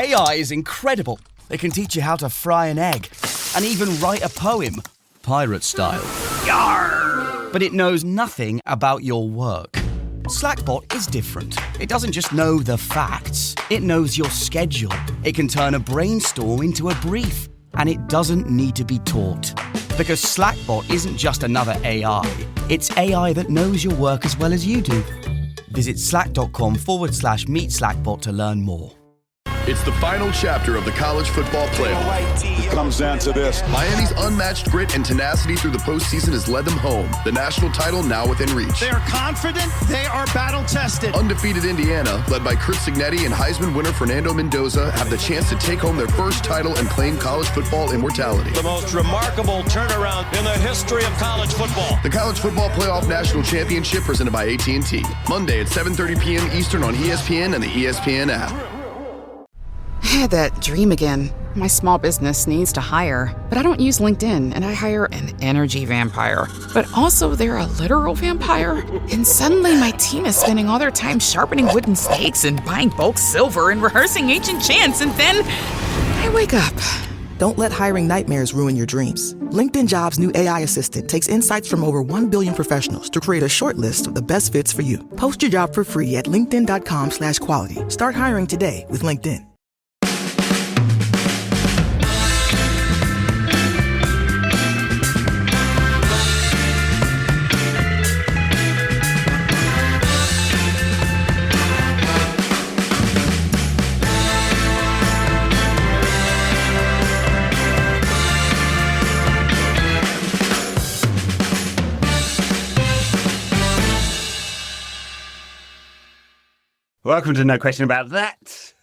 AI is incredible. It can teach you how to fry an egg and even write a poem, pirate style. Yarr! But it knows nothing about your work. Slackbot is different. It doesn't just know the facts. It knows your schedule. It can turn a brainstorm into a brief. And it doesn't need to be taught. Because Slackbot isn't just another AI. It's AI that knows your work as well as you do. Visit slack.com/meet Slackbot to learn more. It's the final chapter of the college football playoff. It comes down to this. Miami's unmatched grit and tenacity through the postseason has led them home. The national title now within reach. They are confident. They are battle-tested. Undefeated Indiana, led by Chris Signetti and Heisman winner Fernando Mendoza, have the chance to take home their first title and claim college football immortality. The most remarkable turnaround in the history of college football. The College Football Playoff National Championship presented by AT&T. Monday at 7:30 p.m. Eastern on ESPN and the ESPN app. I had that dream again. My small business needs to hire, but I don't use LinkedIn, and I hire an energy vampire. But also, they're a literal vampire. And suddenly my team is spending all their time sharpening wooden stakes and buying bulk silver and rehearsing ancient chants, and then I wake up. Don't let hiring nightmares ruin your dreams. LinkedIn Jobs' new AI assistant takes insights from over 1 billion professionals to create a short list of the best fits for you. Post your job for free at linkedin.com/quality. Start hiring today with LinkedIn. Welcome to No Question About That.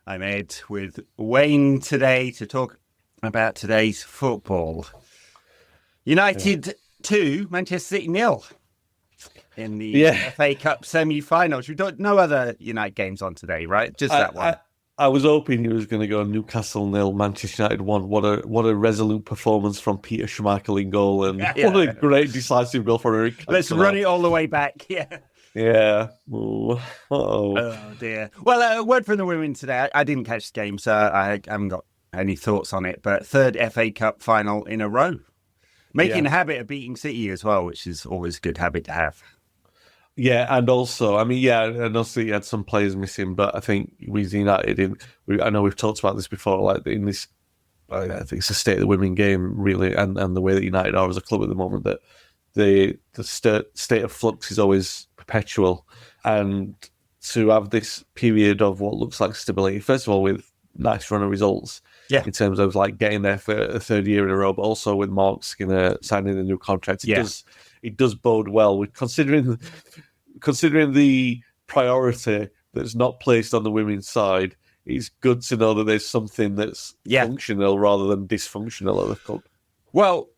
I'm Ed with Wayne today to talk about today's football. United 2, Manchester City 0 in the FA Cup semi-finals. We've got no other United games on today, right? Just that one. I was hoping he was going to go Newcastle 0, Manchester United 1. What a resolute performance from Peter Schmeichel in goal, and what a great decisive goal for Eric. Let's run it all the way back. Yeah. Oh dear. Well, a word from the women today. I didn't catch the game, so I haven't got any thoughts on it. But third FA Cup final in a row. Making a habit of beating City as well, which is always a good habit to have. Yeah, and also, I know City had some players missing, but I think with United, I know we've talked about this before, like in this, I think it's the state of the women game, really, and the way that United are as a club at the moment, that the state of flux is always perpetual, and to have this period of what looks like stability, first of all with nice run of results, in terms of like getting there for a third year in a row, but also with Mark Skinner signing the new contract, it does bode well. With considering the priority that's not placed on the women's side, it's good to know that there's something that's functional rather than dysfunctional at the club. Well,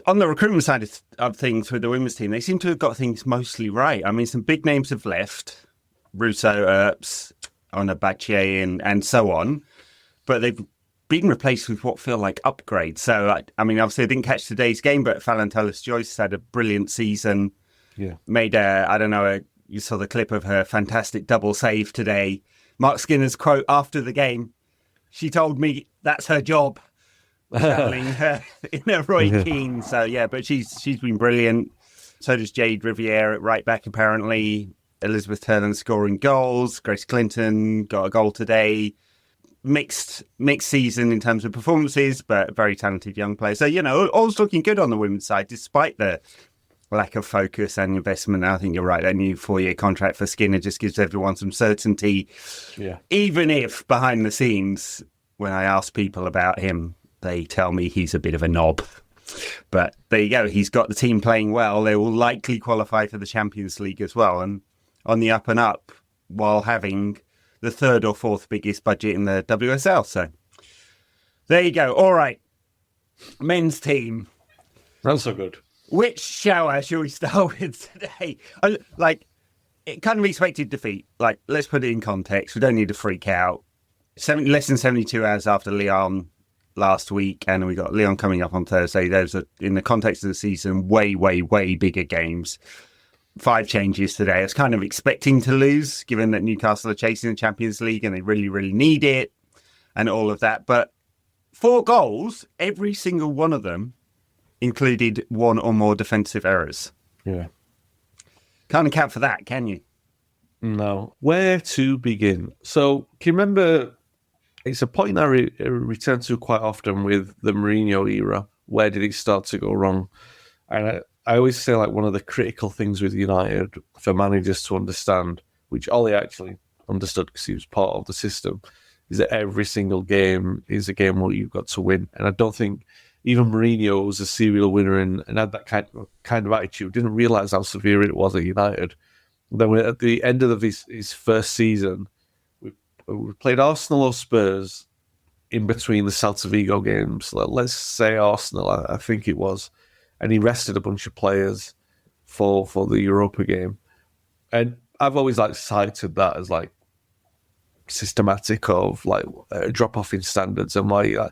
on the recruitment side of things with the women's team, they seem to have got things mostly right. I mean, some big names have left. Russo, Earps, Onabache, and so on. But they've been replaced with what feel like upgrades. So, I mean, obviously I didn't catch today's game, but Fallon Tullis-Joyce had a brilliant season. Yeah. Made you saw the clip of her fantastic double save today. Mark Skinner's quote after the game, she told me that's her job. Channeling her inner Roy Keane. So, but she's been brilliant. So does Jade Riviere at right back, apparently. Elizabeth Turner scoring goals. Grace Clinton got a goal today. Mixed season in terms of performances, but very talented young player. So, all's looking good on the women's side, despite the lack of focus and investment. I think you're right. That new 4-year contract for Skinner just gives everyone some certainty. Yeah. Even if behind the scenes, when I ask people about him, they tell me he's a bit of a knob. But there you go. He's got the team playing well. They will likely qualify for the Champions League as well. And on the up and up, while having the third or fourth biggest budget in the WSL. So there you go. All right. Men's team. That's so good. Which shower shall we start with today? It kind of expected defeat. Let's put it in context. We don't need to freak out. Less than 72 hours after Lyon last week, and we got Lyon coming up on Thursday. Those are, in the context of the season, way, way, way bigger games. 5 changes today. I was kind of expecting to lose, given that Newcastle are chasing the Champions League and they really, really need it. and all of that. But 4 goals, every single one of them included 1 or more defensive errors. Yeah. Can't account for that, can you? No. Where to begin? So, can you remember, it's a point I return to quite often with the Mourinho era. Where did it start to go wrong? And I always say, like, one of the critical things with United for managers to understand, which Ollie actually understood because he was part of the system, is that every single game is a game where you've got to win. And I don't think even Mourinho was a serial winner and had that kind of attitude, didn't realise how severe it was at United. Then at the end of his first season, we played Arsenal or Spurs in between the Celta Vigo games. Let's say Arsenal, I think it was. And he rested a bunch of players for the Europa game. And I've always cited that as systematic of a drop off in standards and why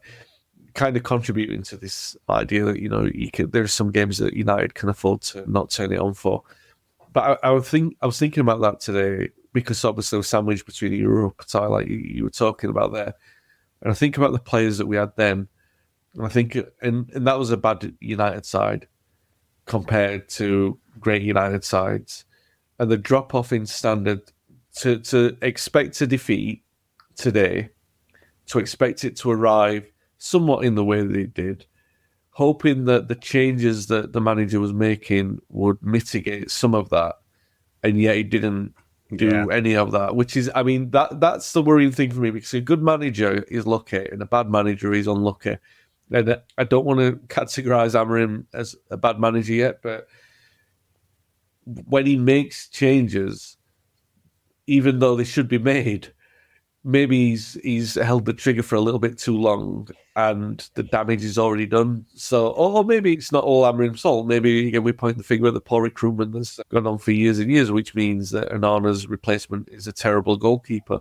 kind of contributing to this idea that there are some games that United can afford to not turn it on for. But I was thinking about that today because obviously we're sandwiched between the Europa tie, like you were talking about there, and I think about the players that we had then, and I think and that was a bad United side compared to great United sides, and the drop off in standard. To expect a defeat today, to expect it to arrive somewhat in the way that it did, hoping that the changes that the manager was making would mitigate some of that, and yet he didn't do any of that, which is, that's the worrying thing for me, because a good manager is lucky and a bad manager is unlucky. And I don't want to categorise Amorim as a bad manager yet, but when he makes changes, even though they should be made, maybe he's held the trigger for a little bit too long and the damage is already done. So, or maybe it's not all Amorim's fault. Maybe again we point the finger at the poor recruitment that's gone on for years and years, which means that Onana's replacement is a terrible goalkeeper.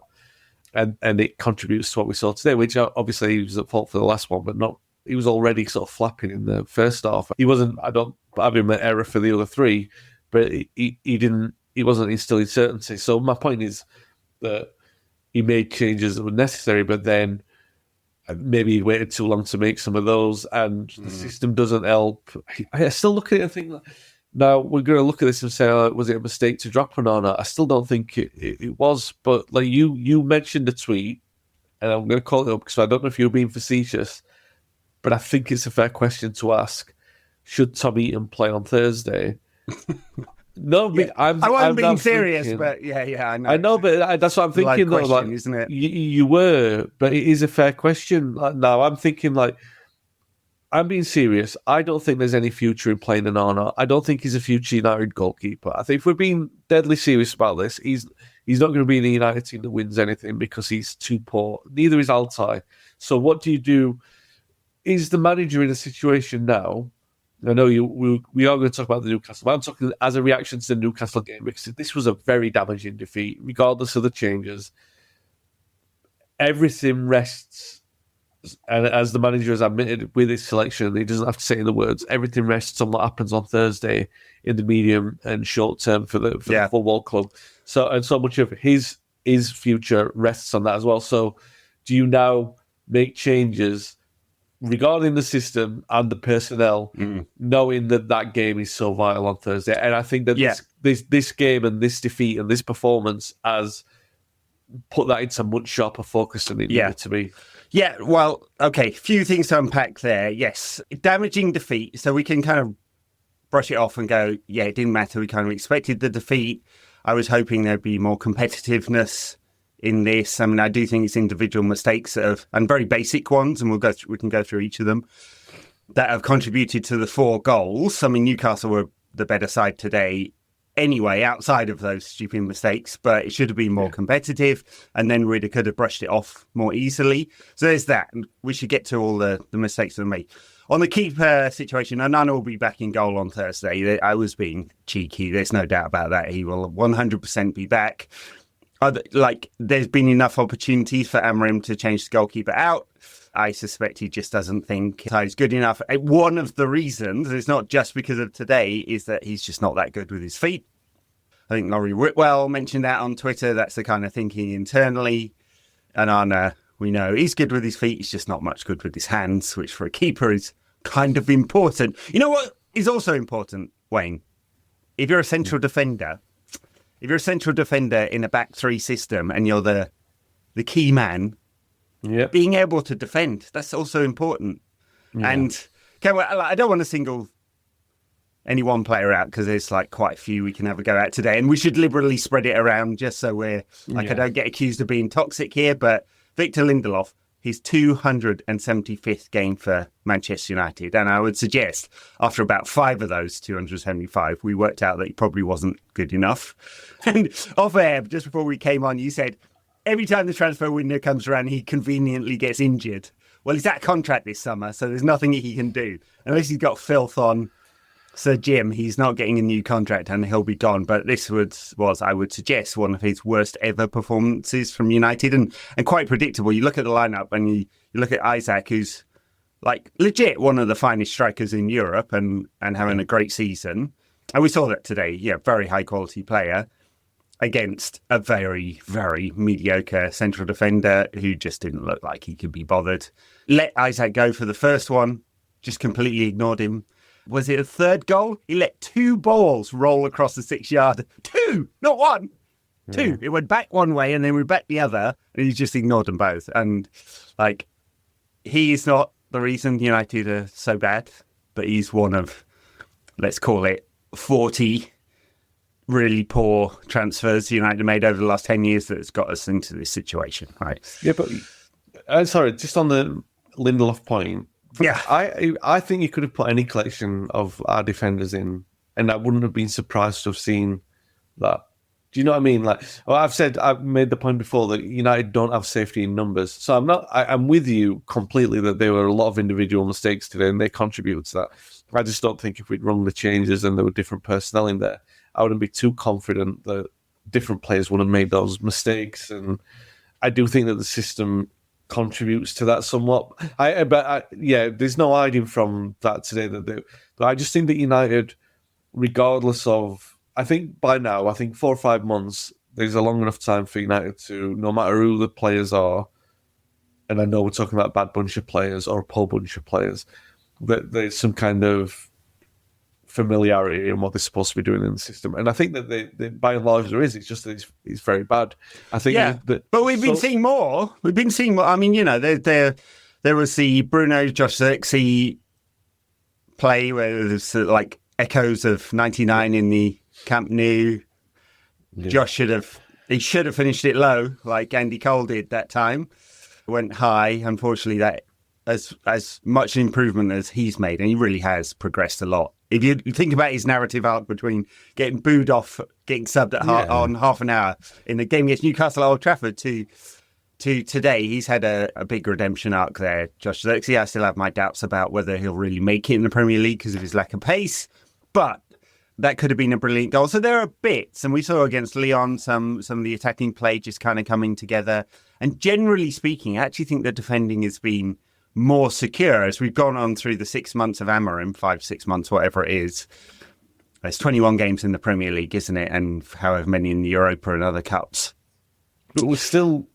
And it contributes to what we saw today, which obviously he was at fault for the last one, but not. He was already sort of flapping in the first half. He wasn't, I don't have him at error for the other 3, but he didn't. He wasn't instilling certainty. So my point is that he made changes that were necessary, but then maybe he waited too long to make some of those, and the system doesn't help. I still look at it and think, now we're going to look at this and say, was it a mistake to drop Onana? I still don't think it was, but like you mentioned the tweet, and I'm going to call it up because I don't know if you're being facetious, but I think it's a fair question to ask. Should Tom Eaton play on Thursday? No, yeah. I wasn't being serious, thinking, but I know. I know, but that's what I'm thinking, though. Question, isn't it? You were, but it is a fair question. Now, I'm thinking, I'm being serious. I don't think there's any future in playing Onana. I don't think he's a future United goalkeeper. I think if we're being deadly serious about this, he's not going to be in a United team that wins anything because he's too poor. Neither is Altay. So what do you do? Is the manager in a situation now? I know we are going to talk about the Newcastle, but I'm talking as a reaction to the Newcastle game because this was a very damaging defeat, regardless of the changes. Everything rests, and as the manager has admitted with his selection, he doesn't have to say in the words, everything rests on what happens on Thursday in the medium and short term for the football club. So much of his future rests on that as well. So do you now make changes regarding the system and the personnel, knowing that game is so vital on Thursday? And I think that this game and this defeat and this performance has put that into much sharper focus than it needed to be. Yeah, well, okay, few things to unpack there. Yes, damaging defeat, so we can kind of brush it off and go, it didn't matter. We kind of expected the defeat. I was hoping there'd be more competitiveness in this. I mean, I do think it's individual mistakes and very basic ones, and we can go through each of them, that have contributed to the 4 goals. I mean, Newcastle were the better side today anyway, outside of those stupid mistakes, but it should have been more competitive, and then really could have brushed it off more easily. So there's that. And we should get to all the mistakes that were made. On the keeper situation, Onana will be back in goal on Thursday. I was being cheeky. There's no doubt about that. He will 100% be back. There's been enough opportunities for Amorim to change the goalkeeper out. I suspect he just doesn't think he's good enough. One of the reasons, it's not just because of today, is that he's just not that good with his feet. I think Laurie Whitwell mentioned that on Twitter. That's the kind of thinking internally. And Onana We know he's good with his feet. He's just not much good with his hands, which for a keeper is kind of important. You know what is also important, Wayne? If you're a central defender in a back three system and you're the key man, being able to defend, that's also important. Yeah. And I don't want to single any one player out because there's like quite a few we can have a go at today, and we should liberally spread it around just so we're I don't get accused of being toxic here. But Victor Lindelof, his 275th game for Manchester United, and I would suggest after about 5 of those 275, we worked out that he probably wasn't good enough. And off air, just before we came on, you said every time the transfer window comes around, he conveniently gets injured. Well, he's out of contract this summer, so there's nothing he can do unless he's got filth on Sir Jim. He's not getting a new contract and he'll be gone. But this was, I would suggest, one of his worst ever performances from United, and quite predictable. You look at the lineup and you look at Isaac, who's like legit one of the finest strikers in Europe and having a great season. And we saw that today. Yeah, very high quality player against a very, very mediocre central defender who just didn't look like he could be bothered. Let Isaac go for the first one, just completely ignored him. Was it a third goal? He let 2 balls roll across the 6-yard. 2, not 1. 2. It went back one way and then went back the other, and he just ignored them both. And like, he is not the reason United are so bad, but he's one of, let's call it, 40 really poor transfers United made over the last 10 years that's got us into this situation, right? Yeah, but sorry, just on the Lindelof point. Yeah, I think you could have put any collection of our defenders in, and I wouldn't have been surprised to have seen that. Do you know what I mean? Like, well, I've made the point before that United don't have safety in numbers. So I'm with you completely that there were a lot of individual mistakes today, and they contributed to that. I just don't think if we'd run the changes and there were different personnel in there, I wouldn't be too confident that different players would have made those mistakes. And I do think that the system contributes to that somewhat. There's no hiding from that today. But I just think that United, regardless of, I think by now, 4 or 5 months, there's a long enough time for United to, no matter who the players are, and I know we're talking about a bad bunch of players or a poor bunch of players, that there's some kind of familiarity in what they're supposed to be doing in the system. And I think that they by and large there is. It's just that it's very bad. I think but we've been seeing more. We've been seeing more. I mean, you know, there was the Bruno Josh Zirkzee play where there's like echoes of 99 in the Camp Nou. Yeah. Josh should have finished it low like Andy Cole did that time. Went high. Unfortunately, that as much improvement as he's made, and he really has progressed a lot. If you think about his narrative arc between getting booed off, getting subbed on half an hour in the game against Newcastle at Old Trafford to today, he's had a big redemption arc there. Josh Zirkzee, I still have my doubts about whether he'll really make it in the Premier League because of his lack of pace, but that could have been a brilliant goal. So there are bits, and we saw against Lyon some of the attacking play just kind of coming together. And generally speaking, I actually think the defending has been more secure as we've gone on through the 6 months of Amorim, 5-6 months, whatever it is. There's 21 games in the Premier League, isn't it? And however many in the Europa and other cups. But we're still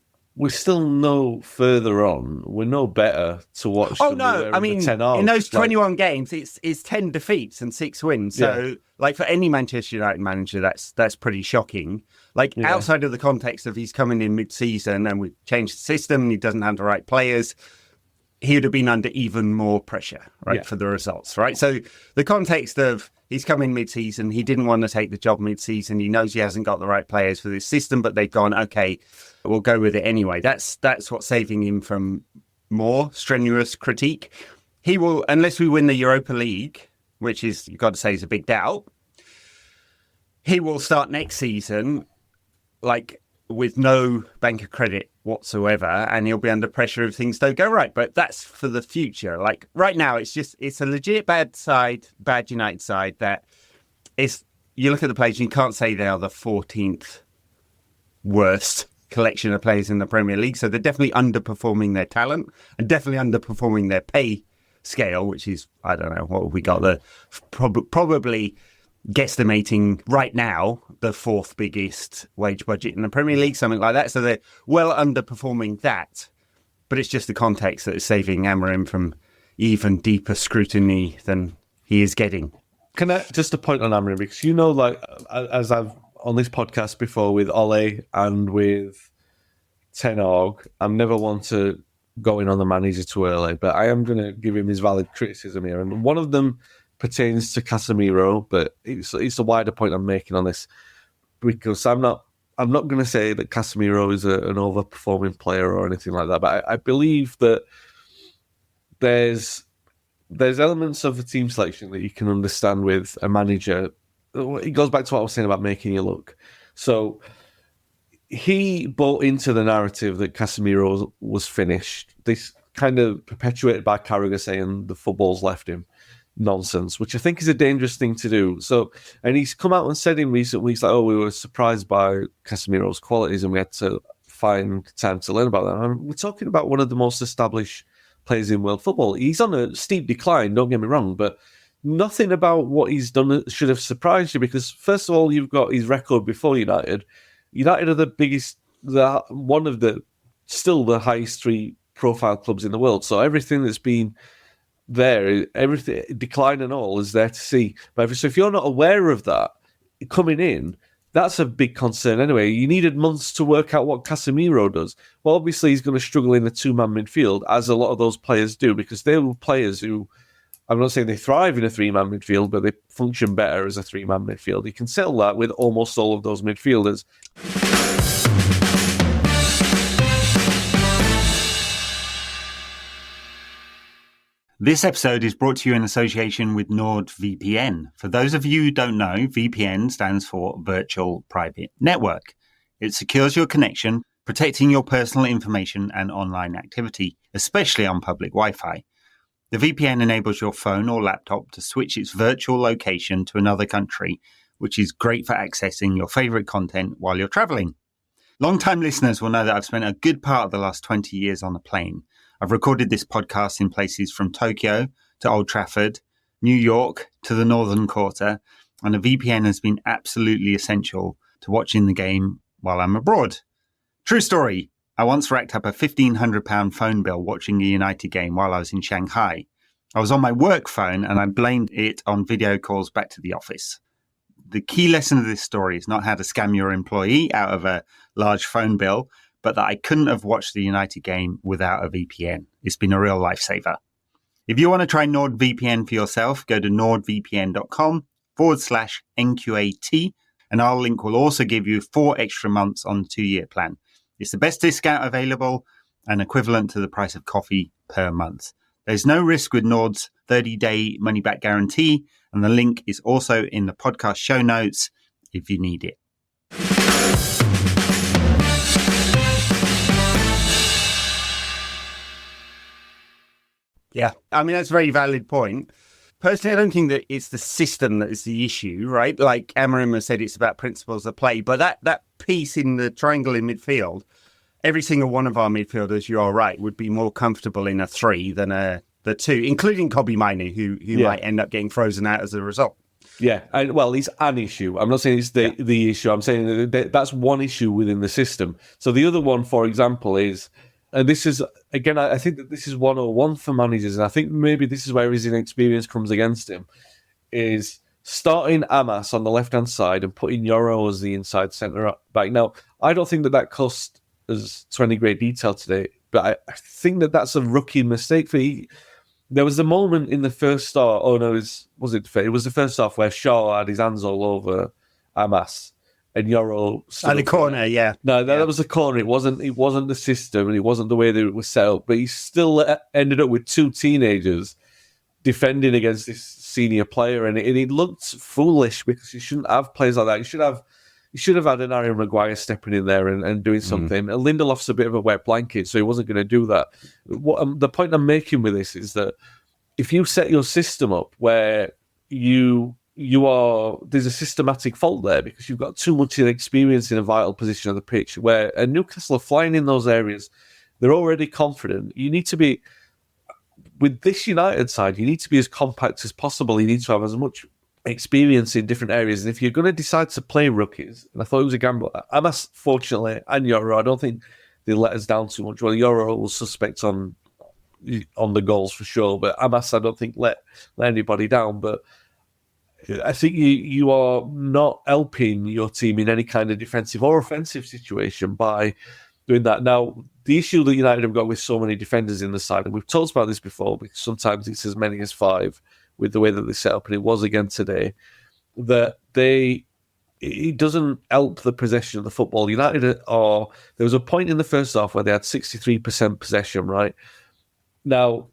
no further on. We're no better to watch. Oh no! I mean, in those 21 games, it's 10 defeats and 6 wins. So, like for any Manchester United manager, that's pretty shocking. Like outside of the context of he's coming in mid-season and we changed the system, and he doesn't have the right players, he would have been under even more pressure, right, for the results, right? So the context of he's come in mid-season, he didn't want to take the job mid-season, he knows he hasn't got the right players for this system, but they've gone, okay, we'll go with it anyway. That's what's saving him from more strenuous critique. He will, unless we win the Europa League, which is, you've got to say, is a big doubt, he will start next season, like, with no bank of credit whatsoever, and he'll be under pressure if things don't go right. But that's for the future. Like right now, it's a legit bad United side that is, you look at the players, you can't say they are the 14th worst collection of players in the Premier League. So they're definitely underperforming their talent and definitely underperforming their pay scale, which is, I don't know, what have we got, the probably guesstimating right now the 4th biggest wage budget in the Premier League, something like that. So they're well underperforming that. But it's just the context that is saving Amorim from even deeper scrutiny than he is getting. Can I just a point on Amorim, because like as I've on this podcast before with Ole and with Ten Hag, I'm never one to go in on the manager too early, but I am going to give him his valid criticism here, and one of them pertains to Casemiro, but it's a wider point I'm making on this, because I'm not going to say that Casemiro is an overperforming player or anything like that, but I believe that there's elements of the team selection that you can understand with a manager. It goes back to what I was saying about making you look. So he bought into the narrative that Casemiro was finished. This kind of perpetuated by Carragher saying the football's left him nonsense, which I think is a dangerous thing to do. So, and he's come out and said in recent weeks, like, we were surprised by Casemiro's qualities and we had to find time to learn about that. And we're talking about one of the most established players in world football. He's on a steep decline, don't get me wrong, but nothing about what he's done should have surprised you, because first of all, you've got his record before United. United are the biggest, one of the, still the highest three profile clubs in the world. So everything that's been there, everything, decline and all, is there to see. But if you're not aware of that coming in, that's a big concern anyway. You needed months to work out what Casemiro does. Well, obviously he's going to struggle in the two-man midfield, as a lot of those players do, because they were players who, I'm not saying they thrive in a three-man midfield, but they function better as a three-man midfield. You can settle that with almost all of those midfielders. This episode is brought to you in association with NordVPN. For those of you who don't know, VPN stands for Virtual Private Network. It secures your connection, protecting your personal information and online activity, especially on public Wi-Fi. The VPN enables your phone or laptop to switch its virtual location to another country, which is great for accessing your favorite content while you're traveling. Long-time listeners will know that I've spent a good part of the last 20 years on a plane. I've recorded this podcast in places from Tokyo to Old Trafford, New York to the Northern Quarter, and a VPN has been absolutely essential to watching the game while I'm abroad. True story. I once racked up a £1,500 phone bill watching a United game while I was in Shanghai. I was on my work phone and I blamed it on video calls back to the office. The key lesson of this story is not how to scam your employee out of a large phone bill, but that I couldn't have watched the United game without a VPN. It's been a real lifesaver. If you want to try NordVPN for yourself, go to nordvpn.com/NQAT, and our link will also give you 4 extra months on the 2-year plan. It's the best discount available and equivalent to the price of coffee per month. There's no risk with Nord's 30-day money-back guarantee, and the link is also in the podcast show notes if you need it. Yeah, I mean, that's a very valid point. Personally, I don't think that it's the system that is the issue, right? Like Amorim has said, it's about principles of play. But that piece in the triangle in midfield, every single one of our midfielders, you are right, would be more comfortable in a 3 than the 2, including Kobbie Mainoo, who might end up getting frozen out as a result. Yeah, well, it's an issue. I'm not saying it's the issue. I'm saying that's one issue within the system. So the other one, for example, is... And this is, again, I think that this is 101 for managers, and I think maybe this is where his inexperience comes against him, is starting Amas on the left-hand side and putting Yoro as the inside centre-back. Now, I don't think that cost us to any great detail today, but I think that that's a rookie mistake for he. There was a moment in the first half, it was the first half where Shaw had his hands all over Amas. And Yoro at the corner, yeah. No, that was the corner. It wasn't the system, and it wasn't the way that it was set up. But he still ended up with 2 teenagers defending against this senior player, and it looked foolish because you shouldn't have players like that. You should have had an Harry Maguire stepping in there and doing something. And Lindelof's a bit of a wet blanket, so he wasn't going to do that. The point I'm making with this is that if you set your system up where there's a systematic fault there because you've got too much experience in a vital position of the pitch and Newcastle are flying in those areas. They're already confident. You need to be, with this United side, you need to be as compact as possible. You need to have as much experience in different areas. And if you're going to decide to play rookies, and I thought it was a gamble, Amas, fortunately, and Yoro, I don't think they let us down too much. Well, you're all suspect on the goals for sure, but Amas, I don't think let anybody down. But I think you are not helping your team in any kind of defensive or offensive situation by doing that. Now, the issue that United have got with so many defenders in the side, and we've talked about this before, because sometimes it's as many as 5 with the way that they set up, and it was again today, that it doesn't help the possession of the football. United there was a point in the first half where they had 63% possession, right? Now,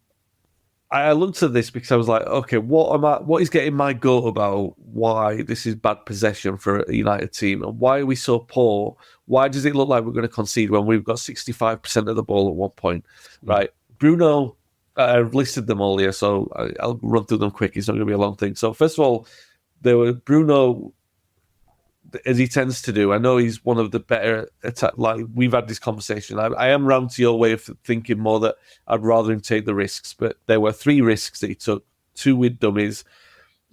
I looked at this because I was like, okay, what is getting my goat about why this is bad possession for a United team, and why are we so poor? Why does it look like we're going to concede when we've got 65% of the ball at one point, right? Bruno, I've listed them all here, so I'll run through them quick. It's not going to be a long thing. So first of all, there were Bruno, as he tends to do. I know he's one of the better attack. Like, we've had this conversation. I am round to your way of thinking more that I'd rather him take the risks, but there were 3 risks that he took, 2 with dummies,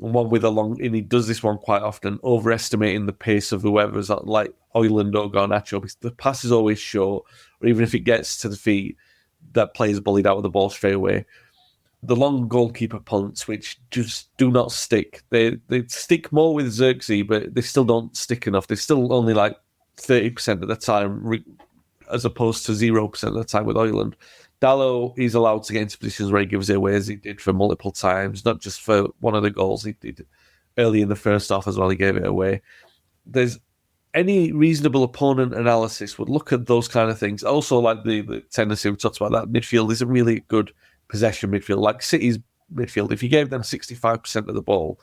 and 1 with a long, and he does this one quite often, overestimating the pace of whoever's like Højlund or Garnacho, because the pass is always short, or even if it gets to the feet, that player's bullied out with the ball straight away. The long goalkeeper punts, which just do not stick. They stick more with Zirkzee, but they still don't stick enough. They're still only like 30% of the time, as opposed to 0% of the time with Højlund. Dalot is allowed to get into positions where he gives it away, as he did for multiple times, not just for one of the goals he did early in the first half as well. He gave it away. There's any reasonable opponent analysis would look at those kind of things. Also, like the tendency we talked about, that midfield isn't really good possession midfield. Like City's midfield, if you gave them 65% of the ball,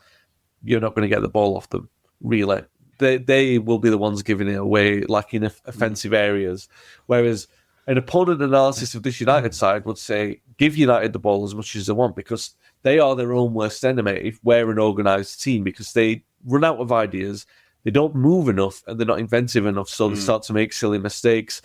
you're not going to get the ball off them, really. They will be the ones giving it away, like in offensive areas. Whereas an opponent analysis of this United side would say, give United the ball as much as they want, because they are their own worst enemy if we're an organised team, because they run out of ideas, they don't move enough, and they're not inventive enough, so they start to make silly mistakes.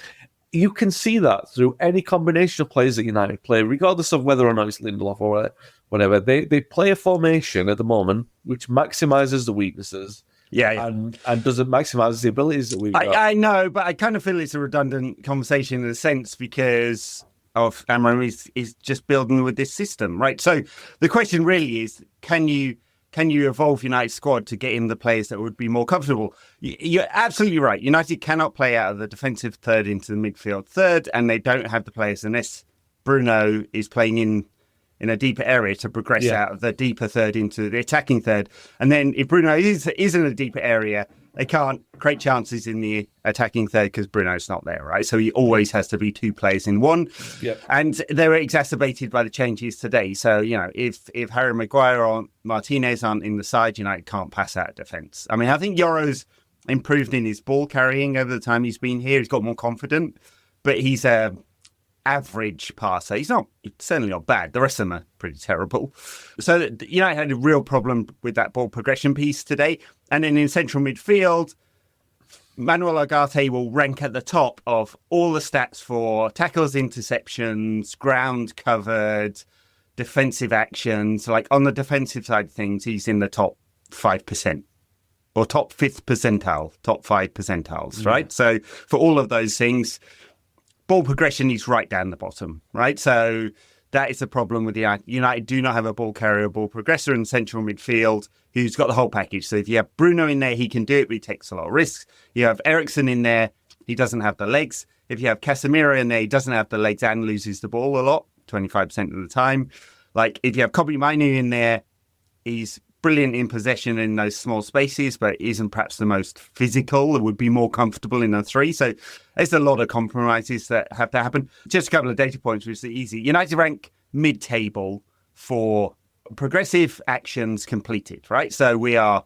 You can see that through any combination of players that United play, regardless of whether or not it's Lindelof or whatever. They play a formation at the moment which maximises the weaknesses, and doesn't maximise the abilities that we've got. I know, but I kind of feel it's a redundant conversation in a sense, because of Amram is just building with this system, right? So the question really is, can you evolve United's squad to get in the players that would be more comfortable? You're absolutely right. United cannot play out of the defensive third into the midfield third, and they don't have the players unless Bruno is playing in a deeper area to progress out of the deeper third into the attacking third. And then if Bruno is in a deeper area, they can't create chances in the attacking third because Bruno's not there, right? So he always has to be 2 players in one. Yep. And they were exacerbated by the changes today. So, if Harry Maguire or Martinez aren't in the side, United can't pass out of defence. I mean, I think Yoro's improved in his ball carrying over the time he's been here. He's got more confident, but he's a average passer. He's certainly not bad. The rest of them are pretty terrible. So United had a real problem with that ball progression piece today. And then in central midfield, Manuel Ugarte will rank at the top of all the stats for tackles, interceptions, ground covered, defensive actions. Like on the defensive side of things, he's in the top 5%. Or top 5th percentile, top 5 percentiles, right? So for all of those things, ball progression is right down the bottom, right? So that is the problem with United. United do not have a ball carrier, ball progressor in central midfield who's got the whole package. So if you have Bruno in there, he can do it, but he takes a lot of risks. You have Eriksen in there, he doesn't have the legs. If you have Casemiro in there, he doesn't have the legs and loses the ball a lot, 25% of the time. Like if you have Kobbie Mainoo in there, he's brilliant in possession in those small spaces, but isn't perhaps the most physical. It would be more comfortable in a 3. So there's a lot of compromises that have to happen. Just a couple of data points, which is easy. United rank mid-table for progressive actions completed, right? So we are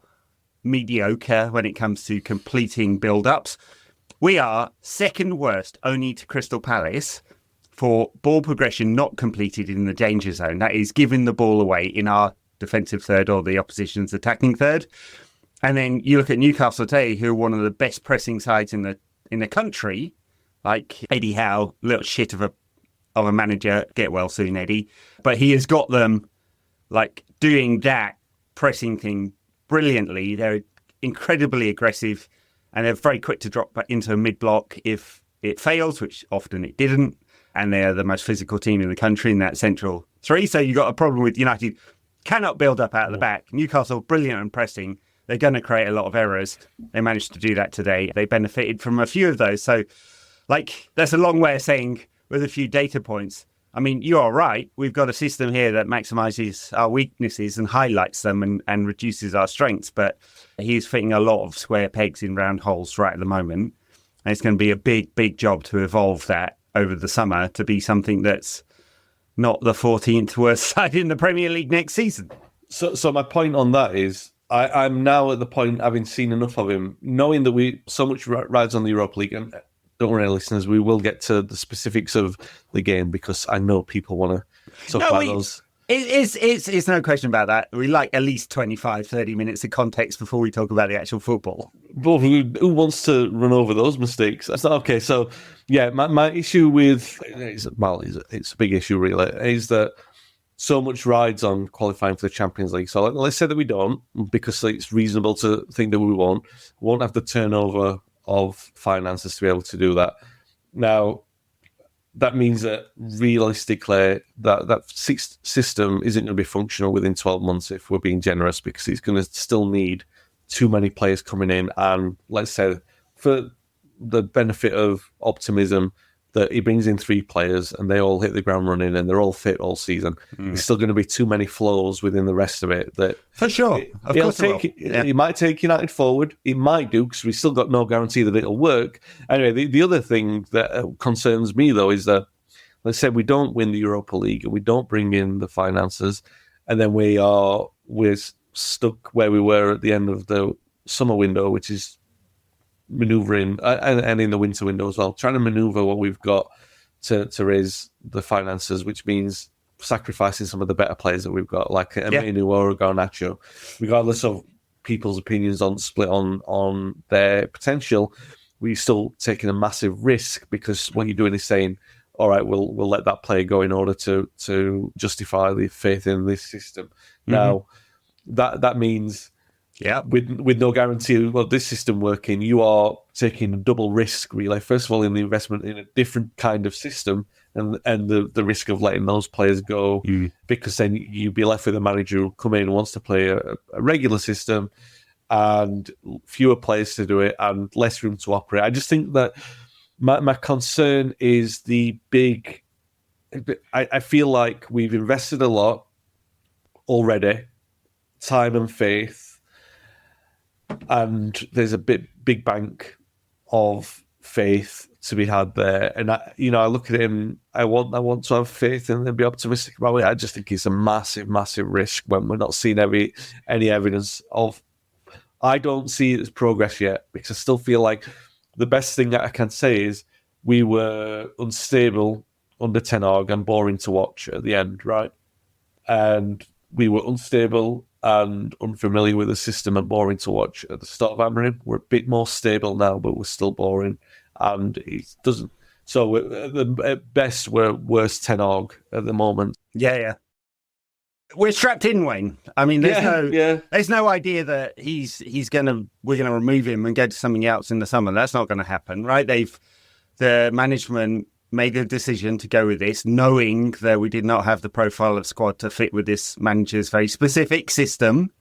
mediocre when it comes to completing build-ups. We are second worst, only to Crystal Palace, for ball progression not completed in the danger zone. That is giving the ball away in our defensive third or the opposition's attacking third. And then you look at Newcastle today, who are one of the best pressing sides in the country. Like Eddie Howe, little shit of a manager, get well soon, Eddie. But he has got them like doing that pressing thing brilliantly. They're incredibly aggressive and they're very quick to drop back into a mid block if it fails, which often it didn't, and they're the most physical team in the country in that central three. So you got a problem with United cannot build up out of the back. Newcastle, brilliant and pressing. They're going to create a lot of errors. They managed to do that today. They benefited from a few of those. So, that's a long way of saying with a few data points. I mean, you are right. We've got a system here that maximizes our weaknesses and highlights them and reduces our strengths. But he's fitting a lot of square pegs in round holes right at the moment. And it's going to be a big, big job to evolve that over the summer to be something that's not the 14th worst side in the Premier League next season. So my point on that is, I'm now at the point, having seen enough of him, knowing that we so much rides on the Europa League, and don't worry, listeners, we will get to the specifics of the game because I know people want to talk about those. It's no question about that. We like at least 25, 30 minutes of context before we talk about the actual football. But who wants to run over those mistakes? That's not okay. So, yeah, my issue with, it's a big issue really, is that so much rides on qualifying for the Champions League. So let's say that we don't, because it's reasonable to think that we won't have the turnover of finances to be able to do that. Now, that means that realistically, that system isn't going to be functional within 12 months if we're being generous, because it's going to still need too many players coming in. And let's say, for the benefit of optimism, that he brings in 3 players and they all hit the ground running and they're all fit all season. There's still going to be too many flows within the rest of it. That for sure. He might take United forward. He might do, because we've still got no guarantee that it'll work. Anyway, the other thing that concerns me, though, is that, let's say we don't win the Europa League and we don't bring in the finances, and then we're stuck where we were at the end of the summer window, which is manoeuvring, and in the winter window as well, trying to manoeuvre what we've got to raise the finances, which means sacrificing some of the better players that we've got, like Emenu or Garnacho, regardless of people's opinions on split on their potential. We're still taking a massive risk, because what you're doing is saying, all right, we'll let that player go in order to justify the faith in this system. Now, that means, with no guarantee of this system working, you are taking a double risk, really. First of all, in the investment in a different kind of system, and the risk of letting those players go, because then you'd be left with a manager who come in and wants to play a regular system, and fewer players to do it, and less room to operate. I just think that my concern is the big... I feel like we've invested a lot already, time and faith, and there's a big bank of faith to be had there. And I look at it and I want to have faith and then be optimistic about it. I just think it's a massive, massive risk when we're not seeing any evidence of. I don't see it as progress yet, because I still feel like the best thing that I can say is we were unstable under Ten Hag and boring to watch at the end, right? And we were unstable and unfamiliar with the system and boring to watch at the start of Amorim. We're a bit more stable now, but we're still boring, and it doesn't. So at best, we're worse Ten Hag at the moment. Yeah. We're strapped in, Wayne. I mean, there's no idea that we're gonna remove him and go to something else in the summer. That's not going to happen, right? The management made a decision to go with this, knowing that we did not have the profile of squad to fit with this manager's very specific system,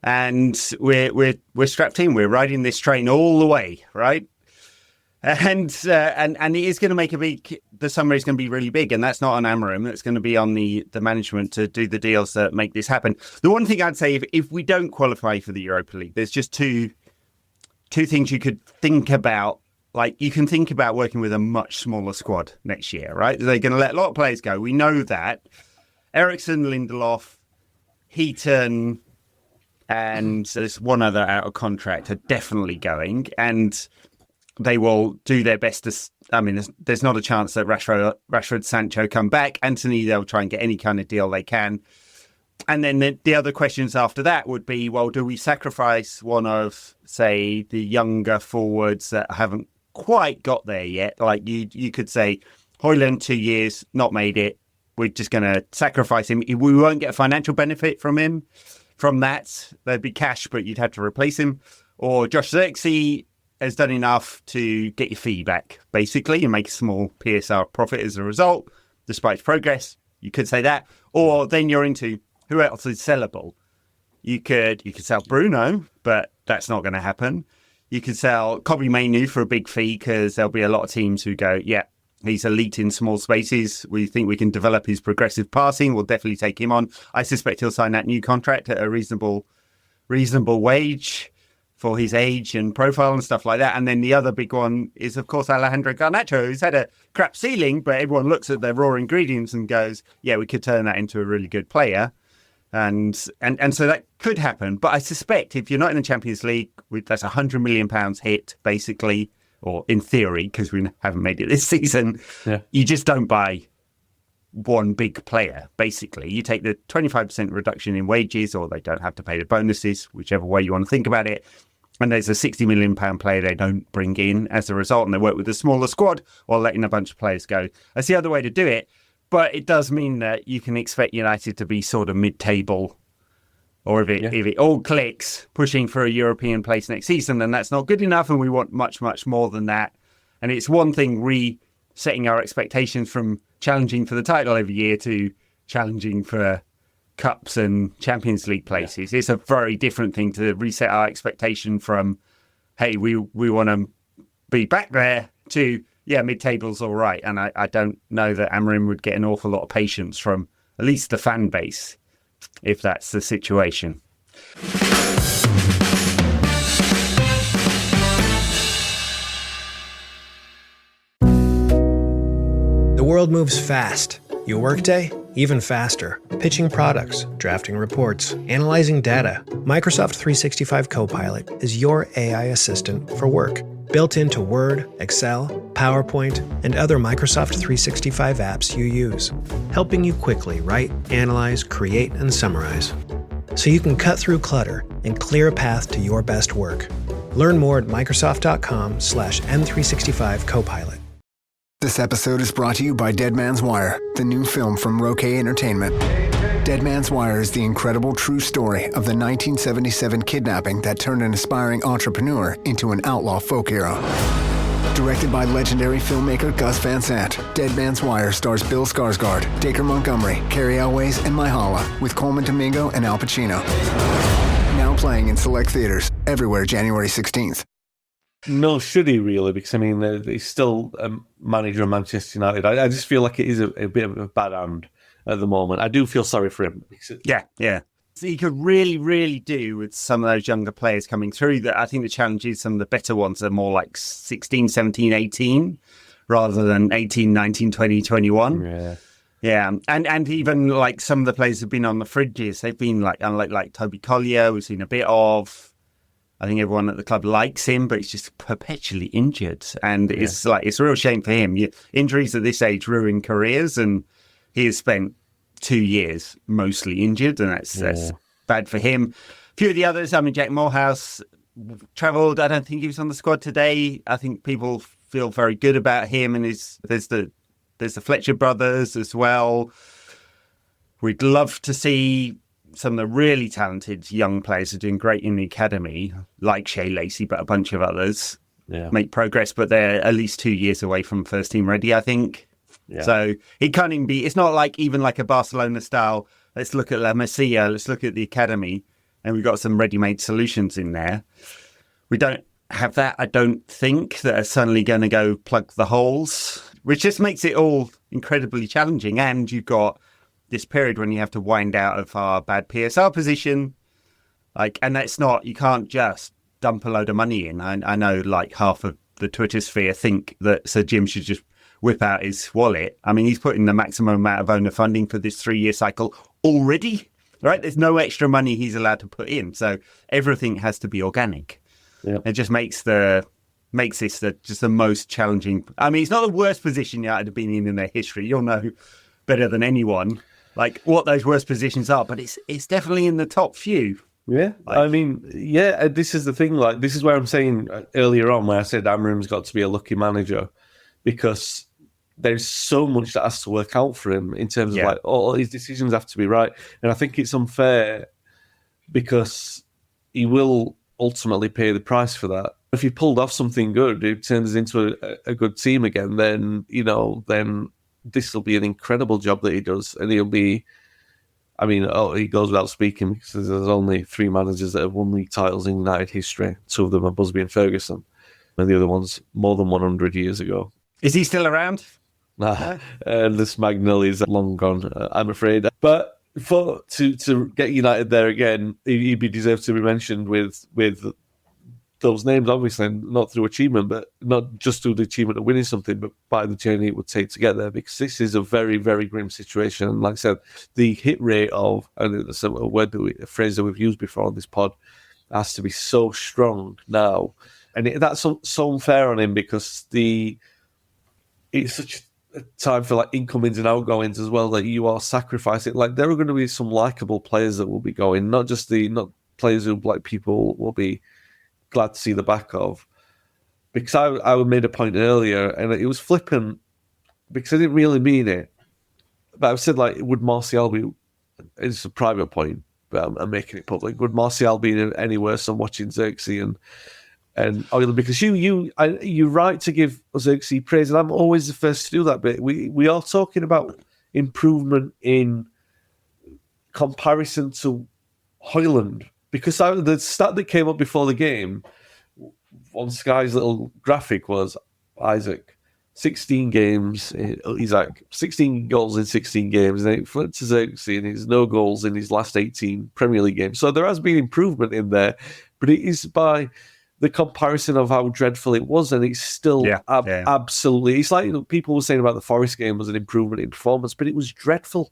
and we're strapped in. We're riding this train all the way, right? And it is going to make the summer is going to be really big, and that's not on Amorim. It's going to be on the management to do the deals that make this happen. The one thing I'd say, if we don't qualify for the Europa League, there's just two things you could think about. Like, you can think about working with a much smaller squad next year, right? They're going to let a lot of players go. We know that. Eriksen, Lindelof, Heaton, and there's one other out of contract are definitely going, and they will do their best to... I mean, there's not a chance that Rashford, Sancho come back. Anthony, they'll try and get any kind of deal they can. And then the other questions after that would be, well, do we sacrifice one of, say, the younger forwards that haven't quite got there yet? Like, you could say, Højlund, 2 years, not made it. We're just going to sacrifice him. We won't get a financial benefit from him. From that, there'd be cash, but you'd have to replace him. Or Josh Zirkzee, has done enough to get your fee back, basically, and make a small PSR profit as a result, despite its progress. You could say that. Or then you're into who else is sellable. You could sell Bruno, but that's not going to happen. You could sell Kobbie Mainoo for a big fee because there'll be a lot of teams who go, yeah, he's elite in small spaces. We think we can develop his progressive passing. We'll definitely take him on. I suspect he'll sign that new contract at a reasonable wage for his age and profile and stuff like that. And then the other big one is, of course, Alejandro Garnacho, who's had a crap ceiling, but everyone looks at their raw ingredients and goes, yeah, we could turn that into a really good player. And so that could happen. But I suspect if you're not in the Champions League, that's £100 million hit, basically, or in theory, because we haven't made it this season, you just don't buy one big player, basically. You take the 25% reduction in wages, or they don't have to pay the bonuses, whichever way you want to think about it. And there's a £60 million player they don't bring in as a result, and they work with a smaller squad while letting a bunch of players go. That's the other way to do it. But it does mean that you can expect United to be sort of mid-table, or if it all clicks, pushing for a European place next season, then that's not good enough, and we want much, much more than that. And it's one thing resetting our expectations from challenging for the title every year to challenging for cups and Champions League places. It's a very different thing to reset our expectation from, hey, we want to be back there, to mid-table's all right. And I don't know that Amorim would get an awful lot of patience from at least the fan base if that's the situation. The world moves fast. Your workday, even faster. Pitching products, drafting reports, analyzing data. Microsoft 365 Copilot is your AI assistant for work. Built into Word, Excel, PowerPoint, and other Microsoft 365 apps you use. Helping you quickly write, analyze, create, and summarize. So you can cut through clutter and clear a path to your best work. Learn more at Microsoft.com/M365 Copilot. This episode is brought to you by Dead Man's Wire, the new film from Roquet Entertainment. Dead Man's Wire is the incredible true story of the 1977 kidnapping that turned an aspiring entrepreneur into an outlaw folk hero. Directed by legendary filmmaker Gus Van Sant, Dead Man's Wire stars Bill Skarsgård, Dacre Montgomery, Carrie Elways, and Myha'la, with Coleman Domingo and Al Pacino. Now playing in select theaters everywhere January 16th. No, should he really? Because, I mean, he's still a manager of Manchester United. I just feel like it is a bit of a bad hand at the moment. I do feel sorry for him. Yeah. So he could really, really do with some of those younger players coming through. That I think the challenge is some of the better ones are more like 16, 17, 18, rather than 18, 19, 20, 21. Yeah. And even like some of the players have been on the fringes. They've been like Toby Collier, we've seen a bit of. I think everyone at the club likes him, but he's just perpetually injured. And it's a real shame for him. Injuries at this age ruin careers, and he has spent 2 years mostly injured, and that's bad for him. A few of the others, I mean, Jack Morehouse travelled. I don't think he was on the squad today. I think people feel very good about him, and there's the Fletcher brothers as well. We'd love to see some of the really talented young players are doing great in the academy, like Shea Lacey, but a bunch of others make progress, but they're at least 2 years away from first team ready, I think. Yeah. So it can't even be, it's not like even like a Barcelona style, let's look at La Masia, let's look at the academy, and we've got some ready-made solutions in there. We don't have that, I don't think, that are suddenly going to go plug the holes, which just makes it all incredibly challenging. And you've got this period when you have to wind out of our bad PSR position, and that's not, you can't just dump a load of money in. I know like half of the Twitter sphere think that Sir Jim should just whip out his wallet. I mean, he's putting the maximum amount of owner funding for this 3-year cycle already, right? There's no extra money he's allowed to put in. So everything has to be organic. Yeah. It just makes this just the most challenging. I mean, it's not the worst position United have been in their history. You'll know better than anyone like what those worst positions are, but it's definitely in the top few. Yeah, I mean, this is the thing. Like, this is where I'm saying earlier on, where I said Amorim's got to be a lucky manager, because there's so much that has to work out for him in terms of like all his decisions have to be right, and I think it's unfair because he will ultimately pay the price for that. If he pulled off something good, it turns into a good team again, then, then this will be an incredible job that he does. And he'll be, he goes without speaking because there's only 3 managers that have won league titles in United history. 2 of them are Busby and Ferguson. And the other one's more than 100 years ago. Is he still around? Nah, this Magnolia's long gone, I'm afraid. But to get United there again, he'd be deserved to be mentioned with those names, obviously, not through achievement, but not just through the achievement of winning something, but by the journey it would take to get there, because this is a very, very grim situation. And like I said, the hit rate of, and it's a phrase that we've used before on this pod, has to be so strong now. And that's so unfair on him, because it's such a time for like incomings and outgoings as well, that you are sacrificing. Like, there are going to be some likable players that will be going, not players who like people will be glad to see the back of. Because I made a point earlier, and it was flippant because I didn't really mean it, but I said, like, would Martial be? It's a private point, but I'm making it public. Would Martial be any worse than watching Zirkzee and because you're right to give Zirkzee praise, and I'm always the first to do that. But we are talking about improvement in comparison to Højlund. Because the stat that came up before the game on Sky's little graphic was Isaac, 16 games, Isaac, 16 goals in 16 games, and it flipped to Zirkzee, and he's no goals in his last 18 Premier League games. So there has been improvement in there, but it is by the comparison of how dreadful it was, and it's still absolutely... It's like people were saying about the Forest game was an improvement in performance, but it was dreadful.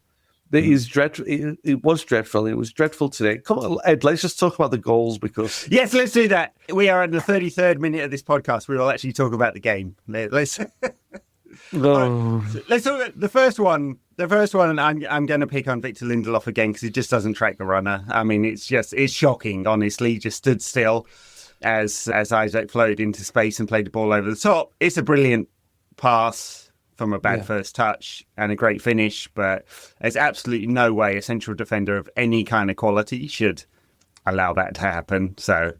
It is dreadful. It was dreadful. It was dreadful today. Come on, Ed, let's just talk about the goals, because... Yes, let's do that. We are in the 33rd minute of this podcast. We will actually talk about the game. Let's... No. Let's talk about the first one. The first one, I'm going to pick on Victor Lindelof again, because he just doesn't track the runner. I mean, it's shocking, honestly. He just stood still as Isaac flowed into space and played the ball over the top. It's a brilliant pass from a bad first touch and a great finish, but there's absolutely no way a central defender of any kind of quality should allow that to happen. So,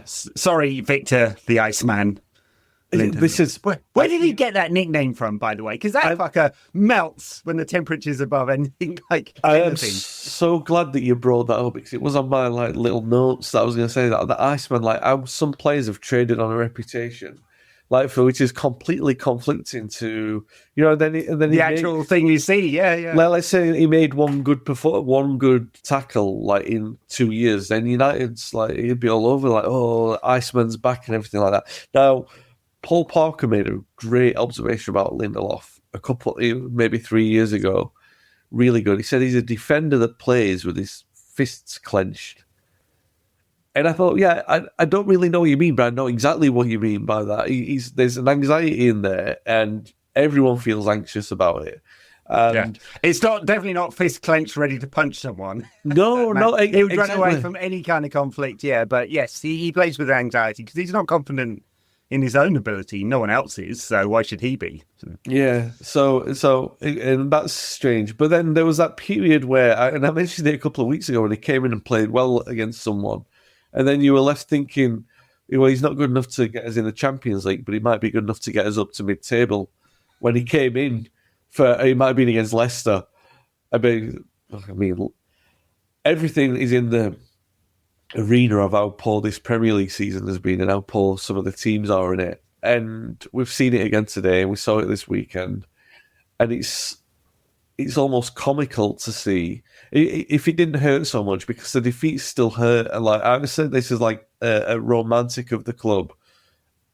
sorry, Victor, the Iceman. This is where did he get that nickname from, by the way? Because that fucker melts when the temperature's above anything. I am so glad that you brought that up, because it was on my little notes that I was going to say that the Iceman. How some players have traded on a reputation, for which is completely conflicting to then the actual thing you see. Yeah. Let's say he made one good tackle in 2 years, then United's he'd be all over Iceman's back and everything like that. Now, Paul Parker made a great observation about Lindelof maybe 3 years ago. Really good. He said he's a defender that plays with his fists clenched. And I thought, I don't really know what you mean, but I know exactly what you mean by that. There's an anxiety in there, and everyone feels anxious about it. It's definitely not fist clenched, ready to punch someone. No, he would run away from any kind of conflict. Yeah, but yes, he plays with anxiety because he's not confident in his own ability. No one else is, so why should he be? Yeah, so and that's strange. But then there was that period where, and I mentioned it a couple of weeks ago, when he came in and played well against someone, and then you were left thinking, well, he's not good enough to get us in the Champions League, but he might be good enough to get us up to mid-table. When he came in, he might have been against Leicester. I mean, everything is in the arena of how poor this Premier League season has been and how poor some of the teams are in it. And we've seen it again today, and we saw it this weekend. And it's almost comical to see if it didn't hurt so much, because the defeats still hurt. And I said, this is a romantic of the club.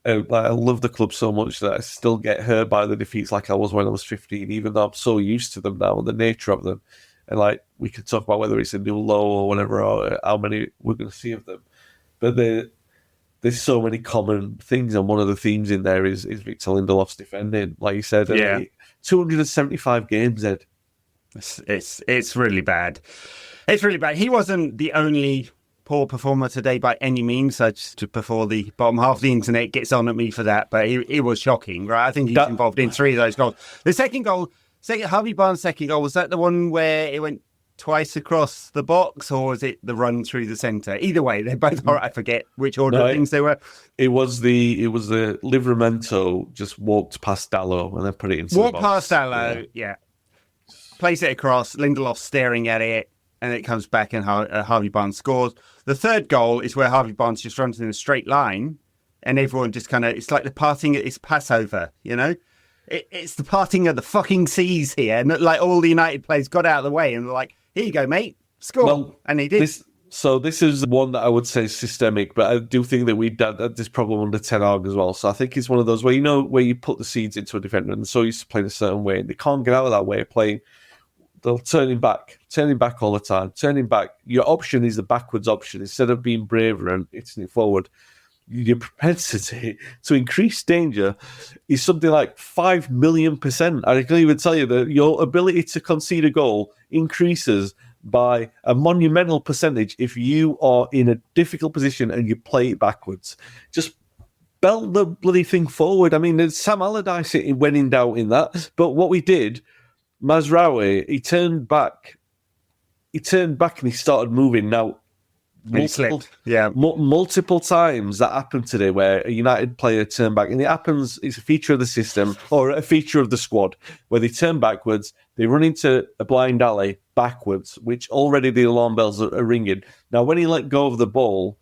I love the club so much that I still get hurt by the defeats like I was when I was 15, even though I'm so used to them now and the nature of them. And we could talk about whether it's a new low or whatever, or how many we're going to see of them. But there's so many common things, and one of the themes in there is Victor Lindelof's defending, like you said. 275 games, Ed. It's really bad. It's really bad. He wasn't the only poor performer today by any means. Before the bottom half of the internet gets on at me for that, but he was shocking, right? I think he's involved in 3 of those goals. The second goal, Harvey Barnes' second goal, was that the one where it went twice across the box, or was it the run through the centre? Either way, they're both all right. I forget which order of things they were. It was the Livramento just walked past Dallo and then put it into the box. Walked past Dallo, yeah. Plays it across, Lindelof staring at it, and it comes back and Harvey Barnes scores. The third goal is where Harvey Barnes just runs in a straight line, and everyone just kind of, it's like the parting, it's Passover, you know? It's the parting of the fucking seas here, and like all the United players got out of the way and were like, here you go, mate, score. Well, and he did. This is one that I would say is systemic, but I do think that we've done this problem under Ten Hag as well. So I think it's one of those where, you know, where you put the seeds into a defender and so used to playing a certain way, and they can't get out of that way of playing. They'll turn him back all the time, turning back. Your option is the backwards option. Instead of being braver and hitting it forward, your propensity to increase danger is something like 5 million %. I can even tell you that your ability to concede a goal increases by a monumental percentage if you are in a difficult position and you play it backwards. Just belt the bloody thing forward. I mean, there's Sam Allardyce went in doubt in that, but what we did, Mazraoui, he turned back and he started moving. Now, multiple times that happened today where a United player turned back, and it happens, it's a feature of the system or a feature of the squad where they turn backwards, they run into a blind alley backwards, which already the alarm bells are ringing. Now, when he let go of the ball,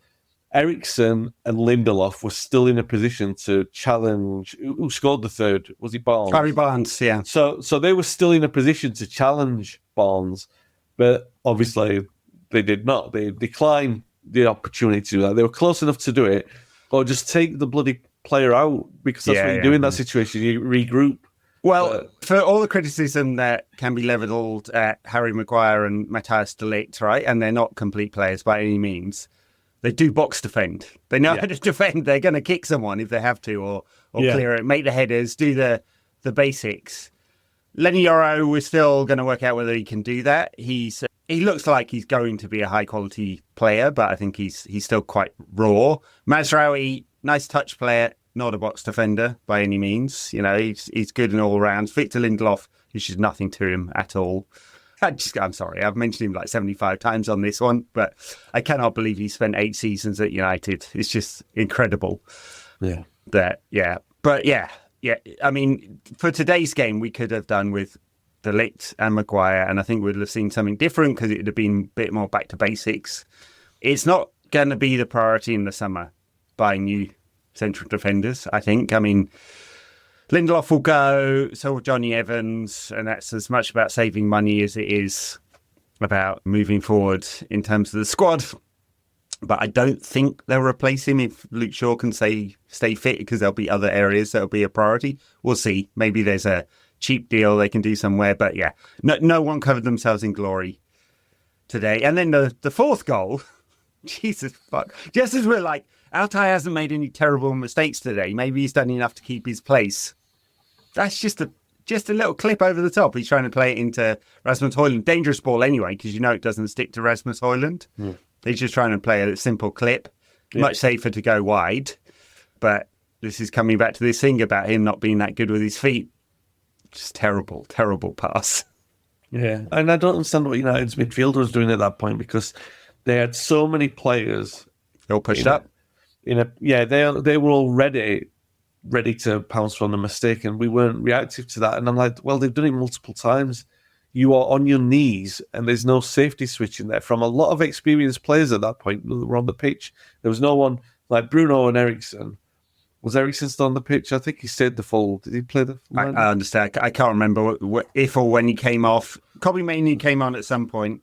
Eriksen and Lindelof were still in a position to challenge. Who scored the third? Was it Barnes? Harry Barnes, yeah. So they were still in a position to challenge Barnes, but obviously they did not. They declined the opportunity to do that. They were close enough to do it, or just take the bloody player out, because that's what you do in that situation. You regroup. Well, for all the criticism that can be levelled at Harry Maguire and Matthias de Ligt, right, and they're not complete players by any means, they do box defend. They know how to defend. They're going to kick someone if they have to, or clear it, make the headers, do the basics. Lenny Yoro, we're still going to work out whether he can do that. He looks like he's going to be a high quality player, but I think he's still quite raw. Mazraoui, nice touch player, not a box defender by any means. You know, he's good in all rounds. Victor Lindelof, there's just nothing to him at all. I'm sorry, I've mentioned him like 75 times on this one, but I cannot believe he spent 8 seasons at United. It's just incredible. Yeah. I mean, for today's game, we could have done with de Ligt and Maguire, and I think we'd have seen something different because it would have been a bit more back to basics. It's not going to be the priority in the summer, buying new central defenders, I think. I mean, Lindelof will go, so will Johnny Evans, and that's as much about saving money as it is about moving forward in terms of the squad. But I don't think they'll replace him if Luke Shaw can stay fit, because there'll be other areas that'll be a priority. We'll see. Maybe there's a cheap deal they can do somewhere. But yeah, no one covered themselves in glory today. And then the fourth goal, Jesus fuck. Just as we're like, Altay hasn't made any terrible mistakes today. Maybe he's done enough to keep his place. That's just a little clip over the top. He's trying to play it into Rasmus Højlund. Dangerous ball anyway, because you know it doesn't stick to Rasmus Højlund. He's just trying to play a simple clip. Much safer to go wide. But this is coming back to this thing about him not being that good with his feet. Just terrible, terrible pass. Yeah, and I don't understand what United's midfielder was doing at that point, because they had so many players. They all pushed up. They were all ready to pounce on the mistake, and we weren't reactive to that. And I'm like, well, they've done it multiple times. You are on your knees, and there's no safety switch in there from a lot of experienced players at that point that were on the pitch. There was no one like Bruno and Eriksen. Was Eriksen still on the pitch? I think he stayed the full. Did he play the full? I understand. I can't remember if or when he came off. Kobbie Mainoo came on at some point.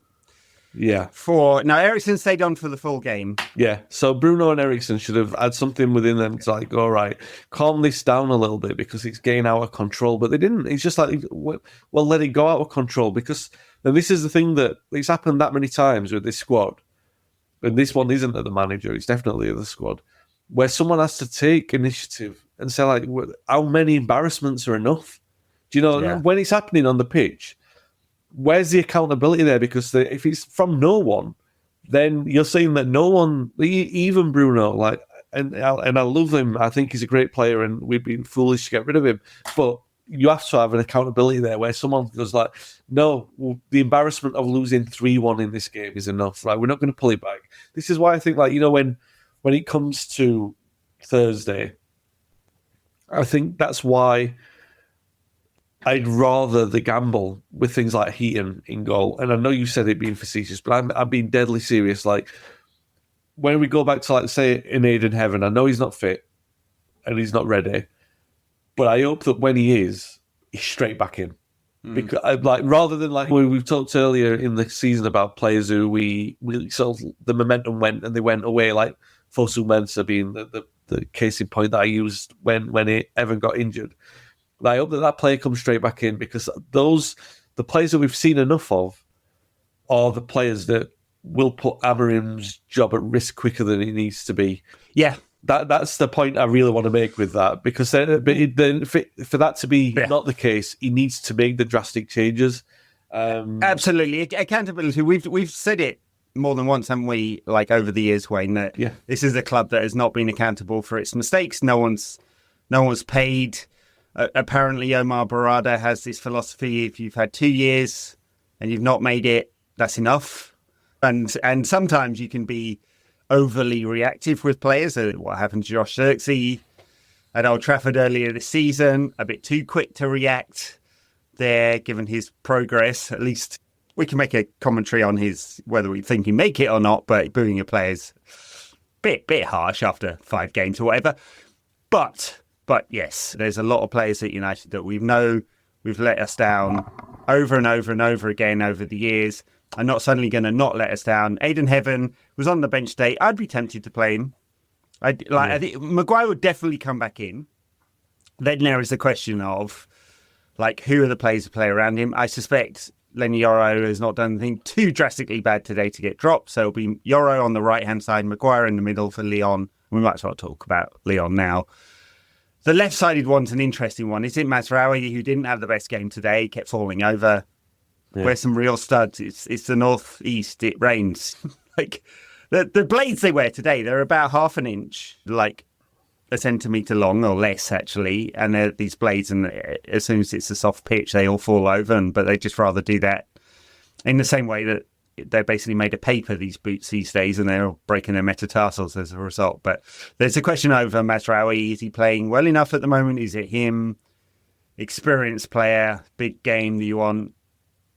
Yeah. Now Eriksen stayed on for the full game. Yeah. So Bruno and Eriksen should have had something within them to like, all right, calm this down a little bit because it's getting out of control. But they didn't. It's just like, well, let it go out of control, because and this is the thing that it's happened that many times with this squad. And this one isn't at the manager. It's definitely at the squad, where someone has to take initiative and say, like, how many embarrassments are enough? Do you know, when it's happening on the pitch, where's the accountability there? Because if it's from no one, then you're saying that no one, even Bruno, like, and I love him. I think he's a great player, and we've been foolish to get rid of him. But you have to have an accountability there where someone goes like, no, the embarrassment of losing 3-1 in this game is enough, right? We're not going to pull it back. This is why I think, when it comes to Thursday, I think that's why I'd rather the gamble with things like Heaton in goal. And I know you said it being facetious, but I'm being deadly serious. Like, when we go back to, say, in Aiden Heaven, I know he's not fit and he's not ready, but I hope that when he is, he's straight back in. Because rather than when we've talked earlier in the season about players who we sort of the momentum went and they went away, like Fosu Mensah being the case in point that I used when Evan got injured. I hope that player comes straight back in, because the players that we've seen enough of are the players that will put Amarim's job at risk quicker than it needs to be. Yeah. That's the point I really want to make with that, because for that to be not the case, he needs to make the drastic changes. Absolutely. Accountability. We've said it more than once, haven't we, over the years, Wayne, that this is a club that has not been accountable for its mistakes. No one's paid. Apparently, Omar Barada has this philosophy: if you've had 2 years and you've not made it, that's enough. And sometimes you can be overly reactive with players. What happened to Josh Zirkzee at Old Trafford earlier this season? A bit too quick to react there, given his progress. At least we can make a commentary on whether we think he make it or not. But booing a player's bit harsh after 5 games or whatever. But yes, there's a lot of players at United that we've let us down over and over and over again over the years. Are not suddenly going to not let us down. Aiden Heaven was on the bench today. I'd be tempted to play him. I think Maguire would definitely come back in. Then there is the question of, who are the players who play around him? I suspect Lenny Yoro has not done anything too drastically bad today to get dropped. So it'll be Yoro on the right-hand side, Maguire in the middle for Lyon. We might as well talk about Lyon now. The left-sided one's an interesting one. Is it Mazraoui, who didn't have the best game today, kept falling over? Yeah. Wear some real studs. It's the northeast. It rains. The blades they wear today, they're about half an inch, a centimetre long or less, actually. And they're these blades, and as soon as it's a soft pitch, they all fall over. But they just rather do that in the same way that they're basically made of paper, these boots these days, and they're all breaking their metatarsals as a result. But there's a question over Mazraoui. Is he playing well enough at the moment? Is it him? Experienced player, big game that you want?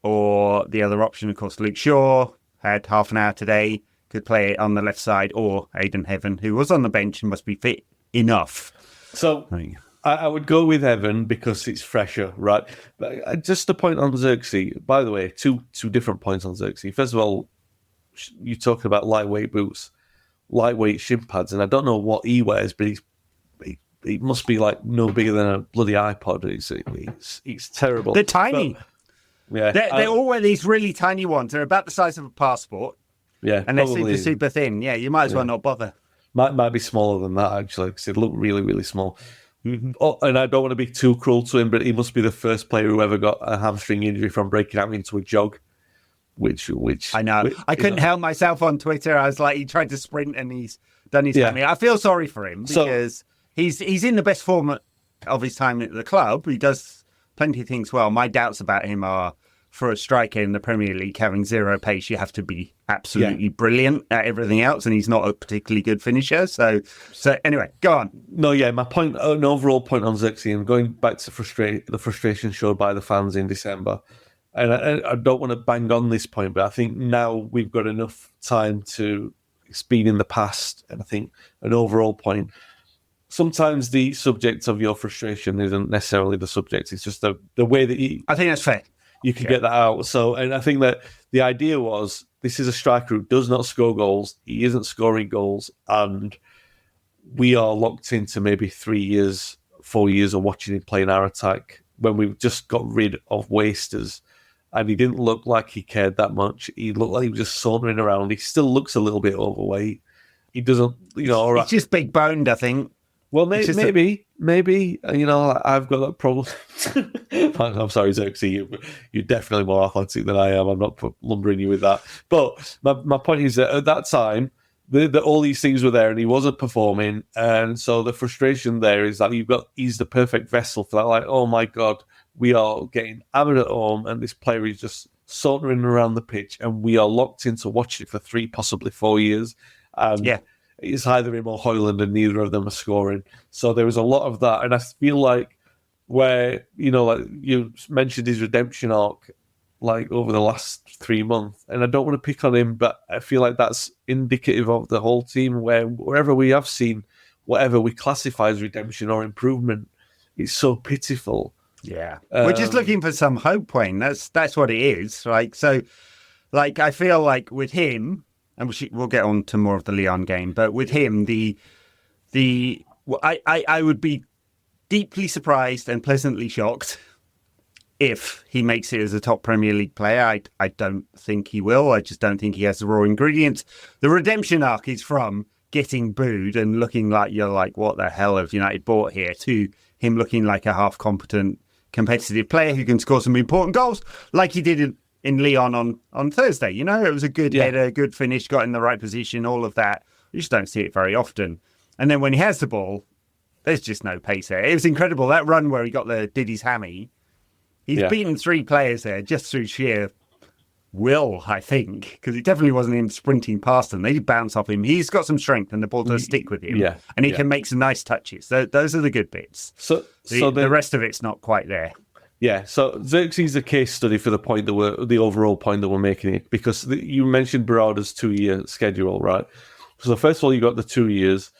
Or the other option, of course, Luke Shaw had half an hour today, could play it on the left side, or Aiden Heaven, who was on the bench and must be fit enough. So I would go with Evan because it's fresher, right? But just a point on Zirkzee. By the way, two different points on Zirkzee. First of all, you talk about lightweight boots, lightweight shin pads, and I don't know what he wears, but he must be no bigger than a bloody iPod. It's terrible. They're tiny. But, yeah, they all wear these really tiny ones. They're about the size of a passport. Yeah, and they're super thin. Yeah, you might as well not bother. Might be smaller than that, actually, because they look really, really small. Mm-hmm. Oh, and I don't want to be too cruel to him, but he must be the first player who ever got a hamstring injury from breaking out into a jog. Which I know. I couldn't help myself on Twitter. I was like, he tried to sprint and he's done his hammy. I feel sorry for him because he's in the best form of his time at the club. He does plenty of things well. My doubts about him are, for a striker in the Premier League, having zero pace, you have to be absolutely brilliant at everything else, and he's not a particularly good finisher. So anyway, go on. No, my point, an overall point on Zirkzee, and going back to the frustration showed by the fans in December, and I don't want to bang on this point, but I think now we've got enough time to speed in the past, and I think an overall point, sometimes the subject of your frustration isn't necessarily the subject, it's just the way that you... I think that's fair. You can get that out. So, and I think that the idea was, this is a striker who does not score goals. He isn't scoring goals. And we are locked into maybe 3 years, 4 years of watching him play in our attack when we've just got rid of wasters. And he didn't look like he cared that much. He looked like he was just sauntering around. He still looks a little bit overweight. He doesn't, He's just big boned, I think. Well, maybe, I've got that problem. I'm sorry, Zirkzee, you're definitely more athletic than I am. I'm not lumbering you with that. But my point is that at that time, all these things were there and he wasn't performing. And so the frustration there is that he's the perfect vessel for that. Like, oh my God, we are getting hammered at home and this player is just sauntering around the pitch and we are locked in to watch it for 3, possibly 4 years. And it's either him or Højlund and neither of them are scoring. So there was a lot of that. And I feel like where, like you mentioned his redemption arc, like over the last 3 months, and I don't want to pick on him, but I feel like that's indicative of the whole team, where wherever we have seen whatever we classify as redemption or improvement, it's so pitiful. Yeah, we're just looking for some hope, Wayne. That's what it is. Like, so, like, I feel like with him, and we'll get on to more of the Lyon game, but with him, I would be deeply surprised and pleasantly shocked if he makes it as a top Premier League player. I don't think he will. I just don't think he has the raw ingredients. The redemption arc is from getting booed and looking like you're like, what the hell have United bought here, to him looking like a half-competent, competitive player who can score some important goals, like he did in Lyon on Thursday. It was a good header, good finish, got in the right position, all of that. You just don't see it very often. And then when he has the ball, there's just no pace there. It was incredible. That run where he got did his hammy. He's beaten 3 players there just through sheer will, I think, because it definitely wasn't him sprinting past them. They did bounce off him. He's got some strength and the ball does stick with him. Yeah. And he can make some nice touches. Those are the good bits. So the rest of it's not quite there. Yeah, so Zirkzee is a case study for the overall point that we're making it, because you mentioned Barada's 2-year schedule, right? So first of all, you got the 2 years.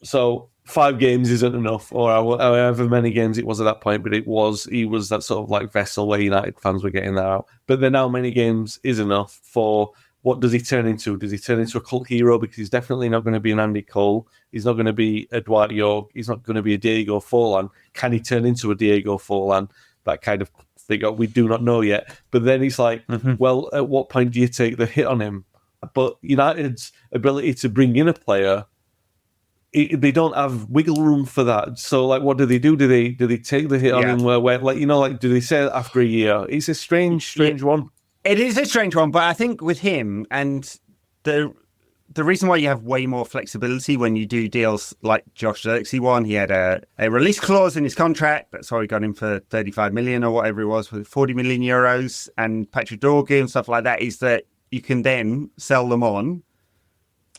So 5 games isn't enough, or however many games it was at that point, but he was that sort of like vessel where United fans were getting that out. But then how many games is enough for what does he turn into? Does he turn into a cult hero? Because he's definitely not going to be an Andy Cole. He's not going to be a Dwight York. He's not going to be a Diego Forlan. Can he turn into a Diego Forlan? That kind of thing. We do not know yet. But then he's like, well, at what point do you take the hit on him? But United's ability to bring in a player, they don't have wiggle room for that. So, like, what do they do? Do they take the hit on him? Where, do they say after a year? It's a strange one. It is a strange one, but I think with him, and the reason why you have way more flexibility when you do deals like Josh Zirkzee one, he had a release clause in his contract. That's why we got him for 35 million or whatever it was, with 40 million euros, and Patrick Dorgy and stuff like that, is that you can then sell them on.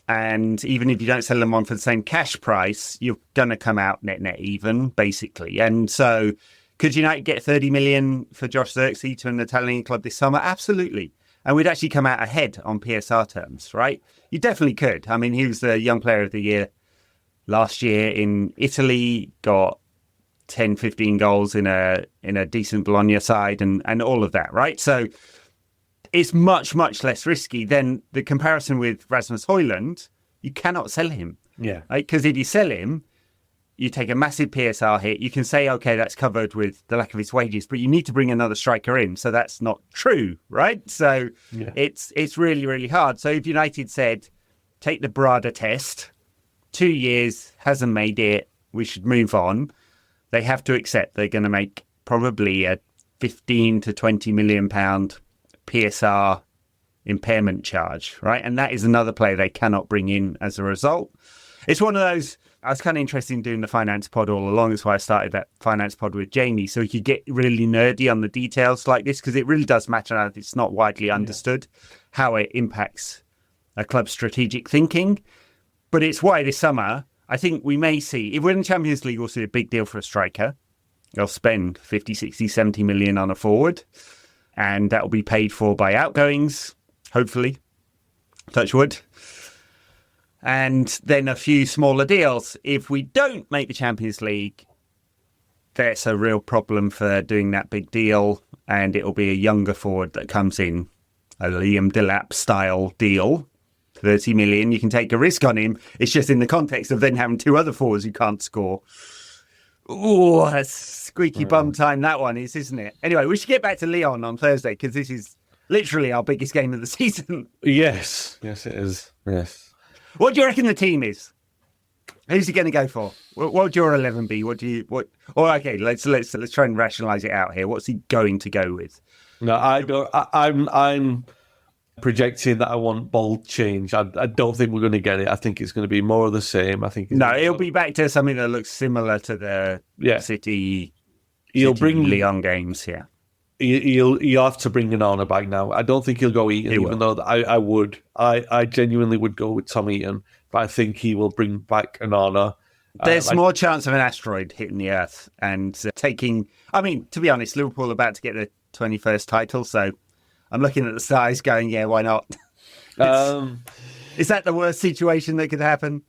And even if you don't sell them on for the same cash price, you're going to come out net even, basically. And so could United get 30 million for Josh Zirkzee to an Italian club this summer? Absolutely. And we'd actually come out ahead on PSR terms, right? You definitely could. I mean, he was the Young Player of the Year last year in Italy, got 10, 15 goals in a decent Bologna side and all of that, right? So it's much, much less risky than the comparison with Rasmus Højlund. You cannot sell him. Yeah. Because if you sell him, you take a massive PSR hit. You can say, okay, that's covered with the lack of his wages, but you need to bring another striker in. So that's not true, right? So it's really, really hard. So if United said, take the Brada test, 2 years, hasn't made it, we should move on, they have to accept they're going to make probably a 15 to 20 million pound PSR impairment charge, right? And that is another player they cannot bring in as a result. It's one of those, I was kind of interested in doing the finance pod all along. That's why I started that finance pod with Jamie, so we could get really nerdy on the details like this, because it really does matter. And it's not widely understood how it impacts a club's strategic thinking. But it's why this summer, I think we may see, if we're in the Champions League, we'll see a big deal for a striker. They'll spend 50, 60, 70 million on a forward, and that will be paid for by outgoings, hopefully. Touch wood. And then a few smaller deals. If we don't make the Champions League, that's a real problem for doing that big deal. And it'll be a younger forward that comes in, a Liam Delap style deal. 30 million, you can take a risk on him. It's just in the context of then having 2 other forwards who can't score. Oh, that's squeaky bum time that one is, isn't it? Anyway, we should get back to Lyon on Thursday, because this is literally our biggest game of the season. Yes, it is. Yes. What do you reckon the team is? Who's he going to go for? What would your 11 be? Okay, let's try and rationalise it out here. What's he going to go with? No, I don't. projecting that I want bold change. I don't think we're going to get it. I think it's going to be more of the same. I think it'll be back to something that looks similar to the City Lyon games. Yeah, he'll have to bring an Onana back now. I don't think he'll go Eaton, even though I would. I genuinely would go with Tom Eaton, but I think he will bring back an Onana. There's more chance of an asteroid hitting the Earth and taking... I mean, to be honest, Liverpool are about to get the 21st title, so I'm looking at the stars going, yeah, why not? Is that the worst situation that could happen?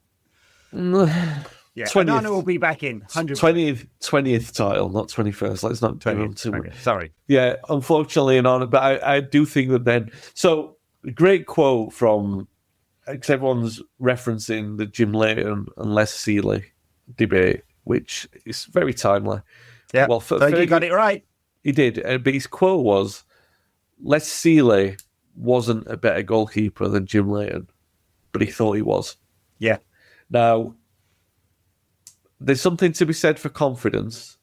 Yeah, 20th will be back in. 20th title, not 21st. Let's not do them too much. Sorry. Yeah, unfortunately, but I do think that then... So, great quote from... Because everyone's referencing the Jim Leighton and Les Sealey debate, which is very timely. Yeah, well, Fergie got it right. He did, but his quote was, Les Sealey wasn't a better goalkeeper than Jim Leighton, but he thought he was. Yeah. Now, there's something to be said for confidence,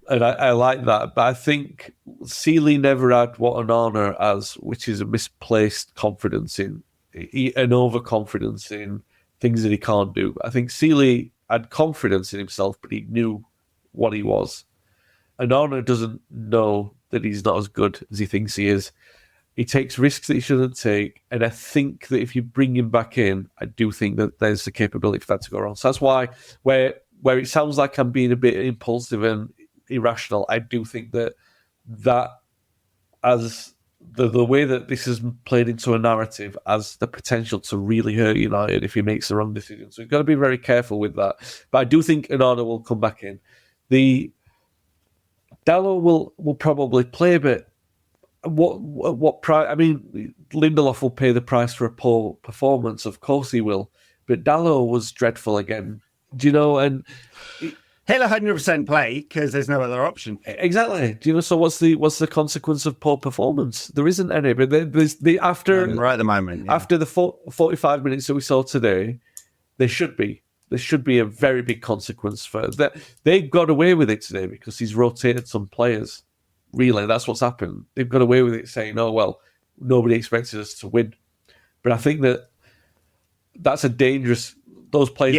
and I like that, but I think Sealey never had what Onana has, which is a misplaced confidence an overconfidence in things that he can't do. I think Sealey had confidence in himself, but he knew what he was. Onana doesn't know that he's not as good as he thinks he is. He takes risks that he shouldn't take, and I think that if you bring him back in, I do think that there's the capability for that to go wrong. So that's why, where it sounds like I'm being a bit impulsive and irrational, I do think that as the way that this is played into a narrative has the potential to really hurt United if he makes the wrong decision. So you've got to be very careful with that. But I do think Onana will come back in. The Dalot will probably play, but what price? I mean, Lindelof will pay the price for a poor performance. Of course he will. But Dalot was dreadful again. Do you know? And he'll 100% play because there's no other option. Exactly. Do you know? So what's the consequence of poor performance? There isn't any. But after right at the moment, after the 45 minutes that we saw today, there should be a very big consequence for that. They got away with it today because he's rotated some players. Really, that's what's happened. They've got away with it, saying, "Oh well, nobody expected us to win." But I think that's a dangerous. Those players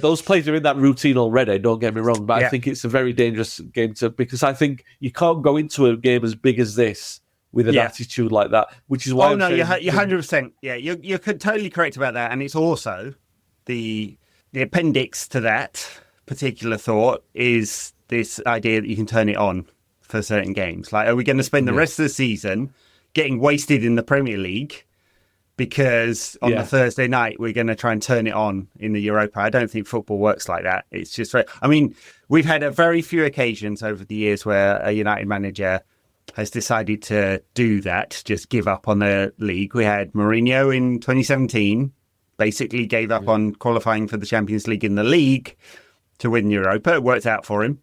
those players are in that routine already. Don't get me wrong, but I think it's a very dangerous game because I think you can't go into a game as big as this with an attitude like that. Which is why you're 100%. Yeah, you're totally correct about that, and it's also the appendix to that particular thought is this idea that you can turn it on for certain games. Like, are we going to spend the rest of the season getting wasted in the Premier League because on the Thursday night we're going to try and turn it on in the Europa? I don't think football works like that. It's just we've had a very few occasions over the years where a United manager has decided to do that, just give up on the league. We had Mourinho in 2017, basically gave up on qualifying for the Champions League in the league to win Europa. It worked out for him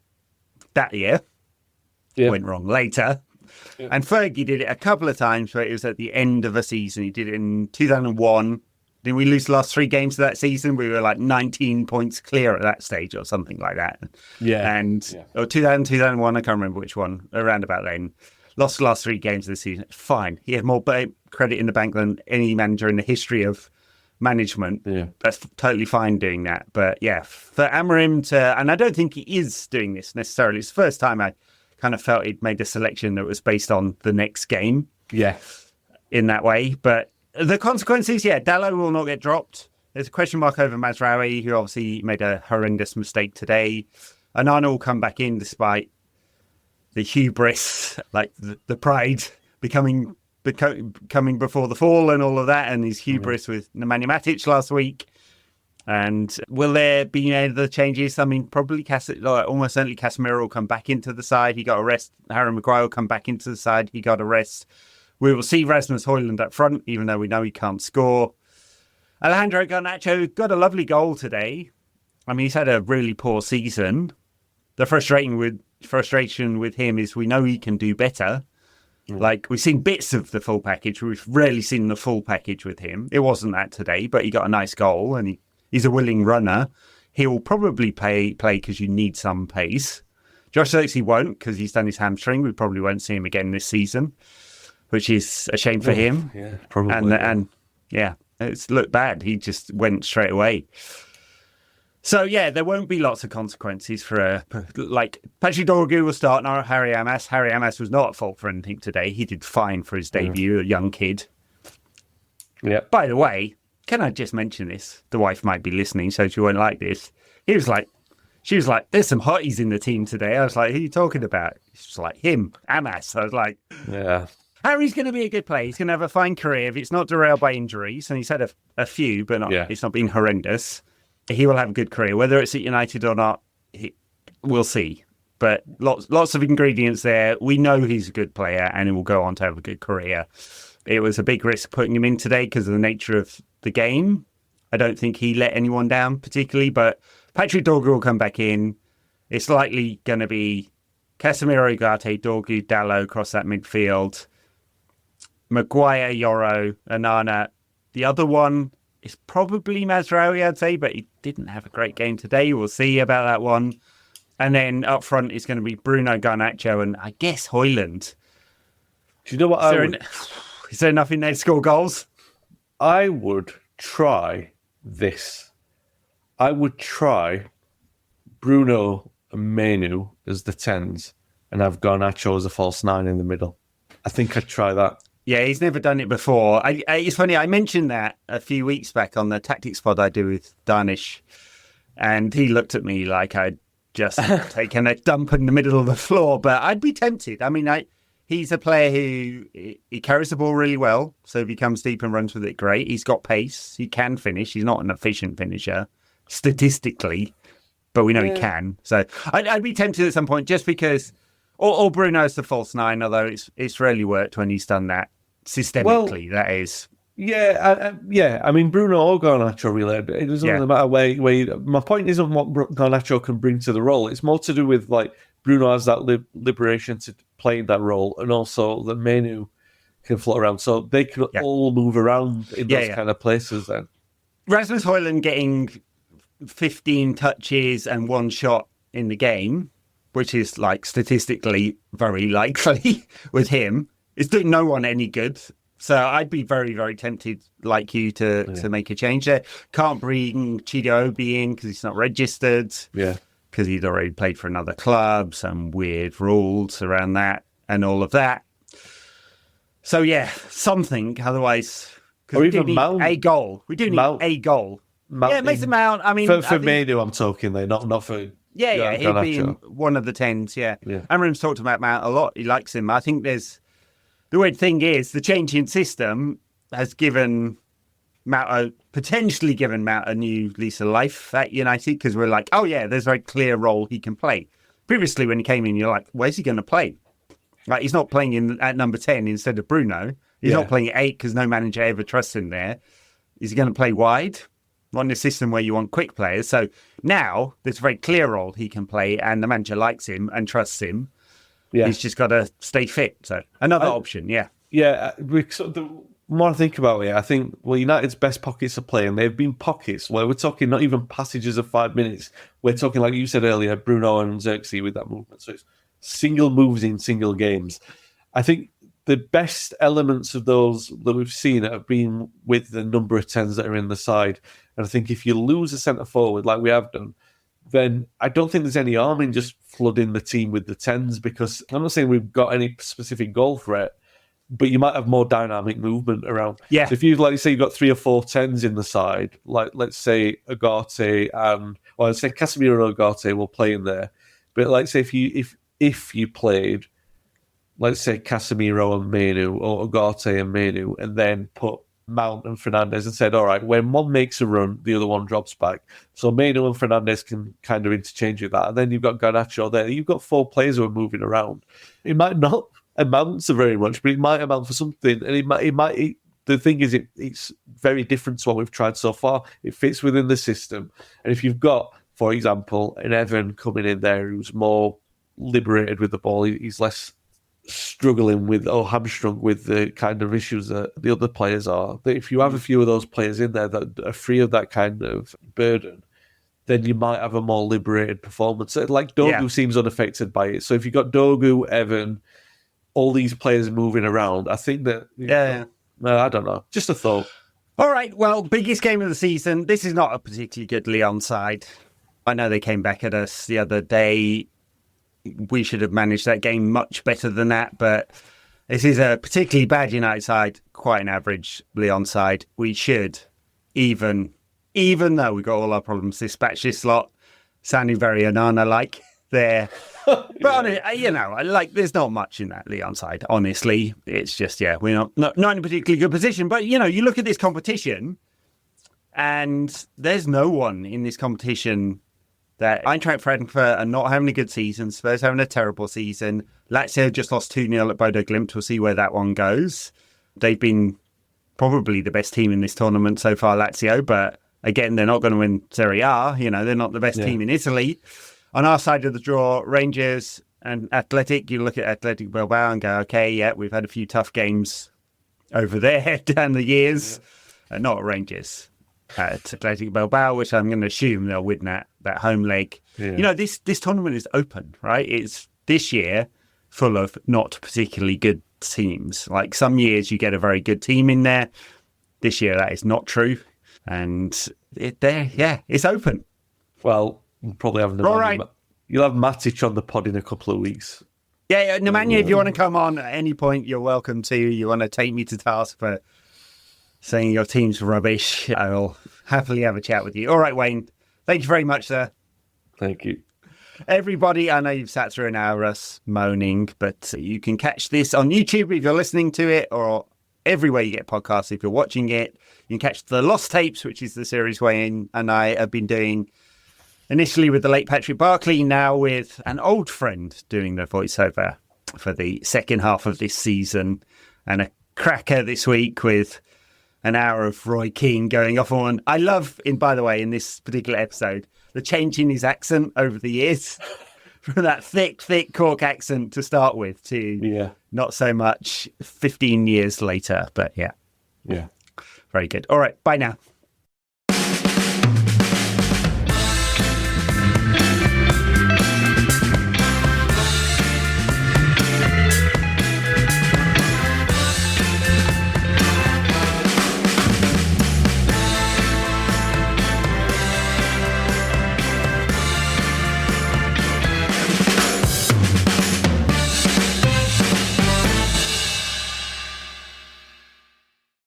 that year. Went wrong later. Yeah. And Fergie did it a couple of times where it was at the end of a season. He did it in 2001. Didn't we lose the last 3 games of that season? We were like 19 points clear at that stage or something like that. Yeah. Or 2001, I can't remember which one, around about then. Lost the last 3 games of the season. Fine. He had more credit in the bank than any manager in the history of management. Yeah. That's totally fine doing that. But yeah, for Amorim and I don't think he is doing this necessarily. It's the first time I kind of felt he'd made a selection that was based on the next game. Yeah. In that way. But the consequences, Dalot will not get dropped. There's a question mark over Mazraoui, who obviously made a horrendous mistake today. Onana will come back in despite the hubris, like the pride becoming before the fall and all of that, and his hubris with Nemanja Matic last week. And will there be any other changes? I mean, probably almost certainly Casemiro will come back into the side. He got a rest. Harry Maguire will come back into the side. He got a rest. We will see Rasmus Højlund up front, even though we know he can't score. Alejandro Garnacho got a lovely goal today. I mean, he's had a really poor season. The frustration with him is we know he can do better. Like, we've seen bits of the full package. We've rarely seen the full package with him. It wasn't that today, but he got a nice goal and he's a willing runner. He will probably play because you need some pace. Josh Zirkzee won't because he's done his hamstring. We probably won't see him again this season. which is a shame for him. Yeah, probably. And it's looked bad. He just went straight away. So, yeah, there won't be lots of consequences for Patrick Dorgu will start, not Harry Amas. Harry Amas was not at fault for anything today. He did fine for his debut, a young kid. Yeah. By the way, can I just mention this? The wife might be listening, so she won't like this. She was like, there's some hotties in the team today. I was like, who are you talking about? She's like, him, Amas. I was like, yeah. Harry's going to be a good player. He's going to have a fine career if it's not derailed by injuries. And he's had a few, but it's not been horrendous. He will have a good career. Whether it's at United or not, we'll see. But lots of ingredients there. We know he's a good player and he will go on to have a good career. It was a big risk putting him in today because of the nature of the game. I don't think he let anyone down particularly, but Patrick Dorgu will come back in. It's likely going to be Casemiro, Ugarte, Dorgu, Dalot across that midfield. Maguire, Yoro, Onana. The other one is probably Mazraoui, I'd say, but he didn't have a great game today. We'll see about that one. And then up front is going to be Bruno, Garnacho, and I guess Højlund. Do you know what is there enough in there to score goals? I would try this. I would try Bruno and Menu as the 10s and have Garnacho as a false 9 in the middle. I think I'd try that. Yeah, he's never done it before. It's funny, I mentioned that a few weeks back on the tactics pod I do with Danish, and he looked at me like I'd just taken a dump in the middle of the floor, but I'd be tempted. I mean, he's a player who he carries the ball really well, so if he comes deep and runs with it, great. He's got pace. He can finish. He's not an efficient finisher, statistically, but we know he can. So I'd be tempted at some point just because, or Bruno's the false 9, although it's rarely worked when he's done that systemically, that is. Yeah. I mean, Bruno or Garnacho really. It doesn't really matter where my point isn't what Garnacho can bring to the role. It's more to do with like Bruno has that liberation to play that role, and also the Menu can float around, so they can all move around in those kind of places. Then Rasmus Højlund getting 15 touches and 1 shot in the game, which is like statistically very likely with him, is doing no one any good. So I'd be very, very tempted, like you, to make a change there. Can't bring Chidobe in because he's not registered. Yeah. Because he'd already played for another club, some weird rules around that and all of that. So, something. Otherwise, or we even do need Mount. a goal. We do need a goal. Mason Mount. I mean, for Manu, I'm talking there, not for. Yeah, he'd be in one of the 10s. Yeah. Amram's talked about Mount a lot. He likes him. I think the weird thing is the change in system has potentially given Mount a new lease of life at United, because we're like, there's a very clear role he can play. Previously, when he came in, you're like, where's he going to play? Like, he's not playing at number 10 instead of Bruno. He's not playing at 8 because no manager ever trusts him there. Is he going to play wide? Not in a system where you want quick players. So now there's a very clear role he can play, and the manager likes him and trusts him. Yeah. He's just got to stay fit. So another option, Yeah, the more I think about it, I think, United's best pockets of play, and they've been pockets where we're talking not even passages of 5 minutes. We're talking, like you said earlier, Bruno and Zirkzee with that movement. So it's single moves in single games. I think the best elements of those that we've seen have been with the number of 10s that are in the side. And I think if you lose a centre forward like we have done, then I don't think there's any harm in just flooding the team with the 10s, because I'm not saying we've got any specific goal threat, but you might have more dynamic movement around. Yeah. So if you you've got 3 or 4 10s in the side, like let's say Ugarte or let's say Casemiro and Ugarte will play in there. But like say if you played, let's say Casemiro and Menu or Ugarte and Menu, and then put Mount and Fernandes and said, all right, when one makes a run, the other one drops back. So Menu and Fernandes can kind of interchange with that. And then you've got Garnacho there. You've got 4 players who are moving around. It might not amount to very much, but it might amount for something. And it might. The thing is, it's very different to what we've tried so far. It fits within the system. And if you've got, for example, an Evan coming in there who's more liberated with the ball, he's less struggling with or hamstrung with the kind of issues that the other players are. That if you have a few of those players in there that are free of that kind of burden, then you might have a more liberated performance. Like Dogu seems unaffected by it. So if you've got Dogu, Evan, all these players moving around. I think that... No, I don't know. Just a thought. All right, well, biggest game of the season. This is not a particularly good Lyon side. I know they came back at us the other day. We should have managed that game much better than that, but this is a particularly bad United side, quite an average Lyon side. We should, even though we've got all our problems, dispatch this lot, sounding very Onana-like there. But, there's not much in that Lyon side, honestly. It's just, we're not in a particularly good position. But, you look at this competition, and there's no one in this competition that Eintracht Frankfurt are not having a good season. Spurs having a terrible season. Lazio just lost 2-0 at Bodo Glimt. We'll see where that one goes. They've been probably the best team in this tournament so far, Lazio. But again, they're not going to win Serie A. They're not the best team in Italy. On our side of the draw, Rangers and Athletic, you look at Athletic Bilbao and go, okay, we've had a few tough games over there down the years. Not at Rangers. At Athletic Bilbao, which I'm going to assume they'll win that home leg. Yeah. This tournament is open, right? It's this year full of not particularly good teams. Like some years you get a very good team in there. This year that is not true. And it's open. Well, we'll probably have all right. You'll have Matic on the pod in a couple of weeks. Yeah, Nemanja, if you want to come on at any point, you're welcome to. You want to take me to task for saying your team's rubbish, I will happily have a chat with you. All right, Wayne. Thank you very much, sir. Thank you. Everybody, I know you've sat through an hour us moaning, but you can catch this on YouTube if you're listening to it, or everywhere you get podcasts if you're watching it. You can catch the Lost Tapes, which is the series Wayne and I have been doing initially with the late Patrick Barkley, now with an old friend doing the voiceover for the second half of this season, and a cracker this week with an hour of Roy Keane going off on. I love, by the way, in this particular episode, the change in his accent over the years from that thick Cork accent to start with to not so much 15 years later. But yeah. Very good. All right. Bye now.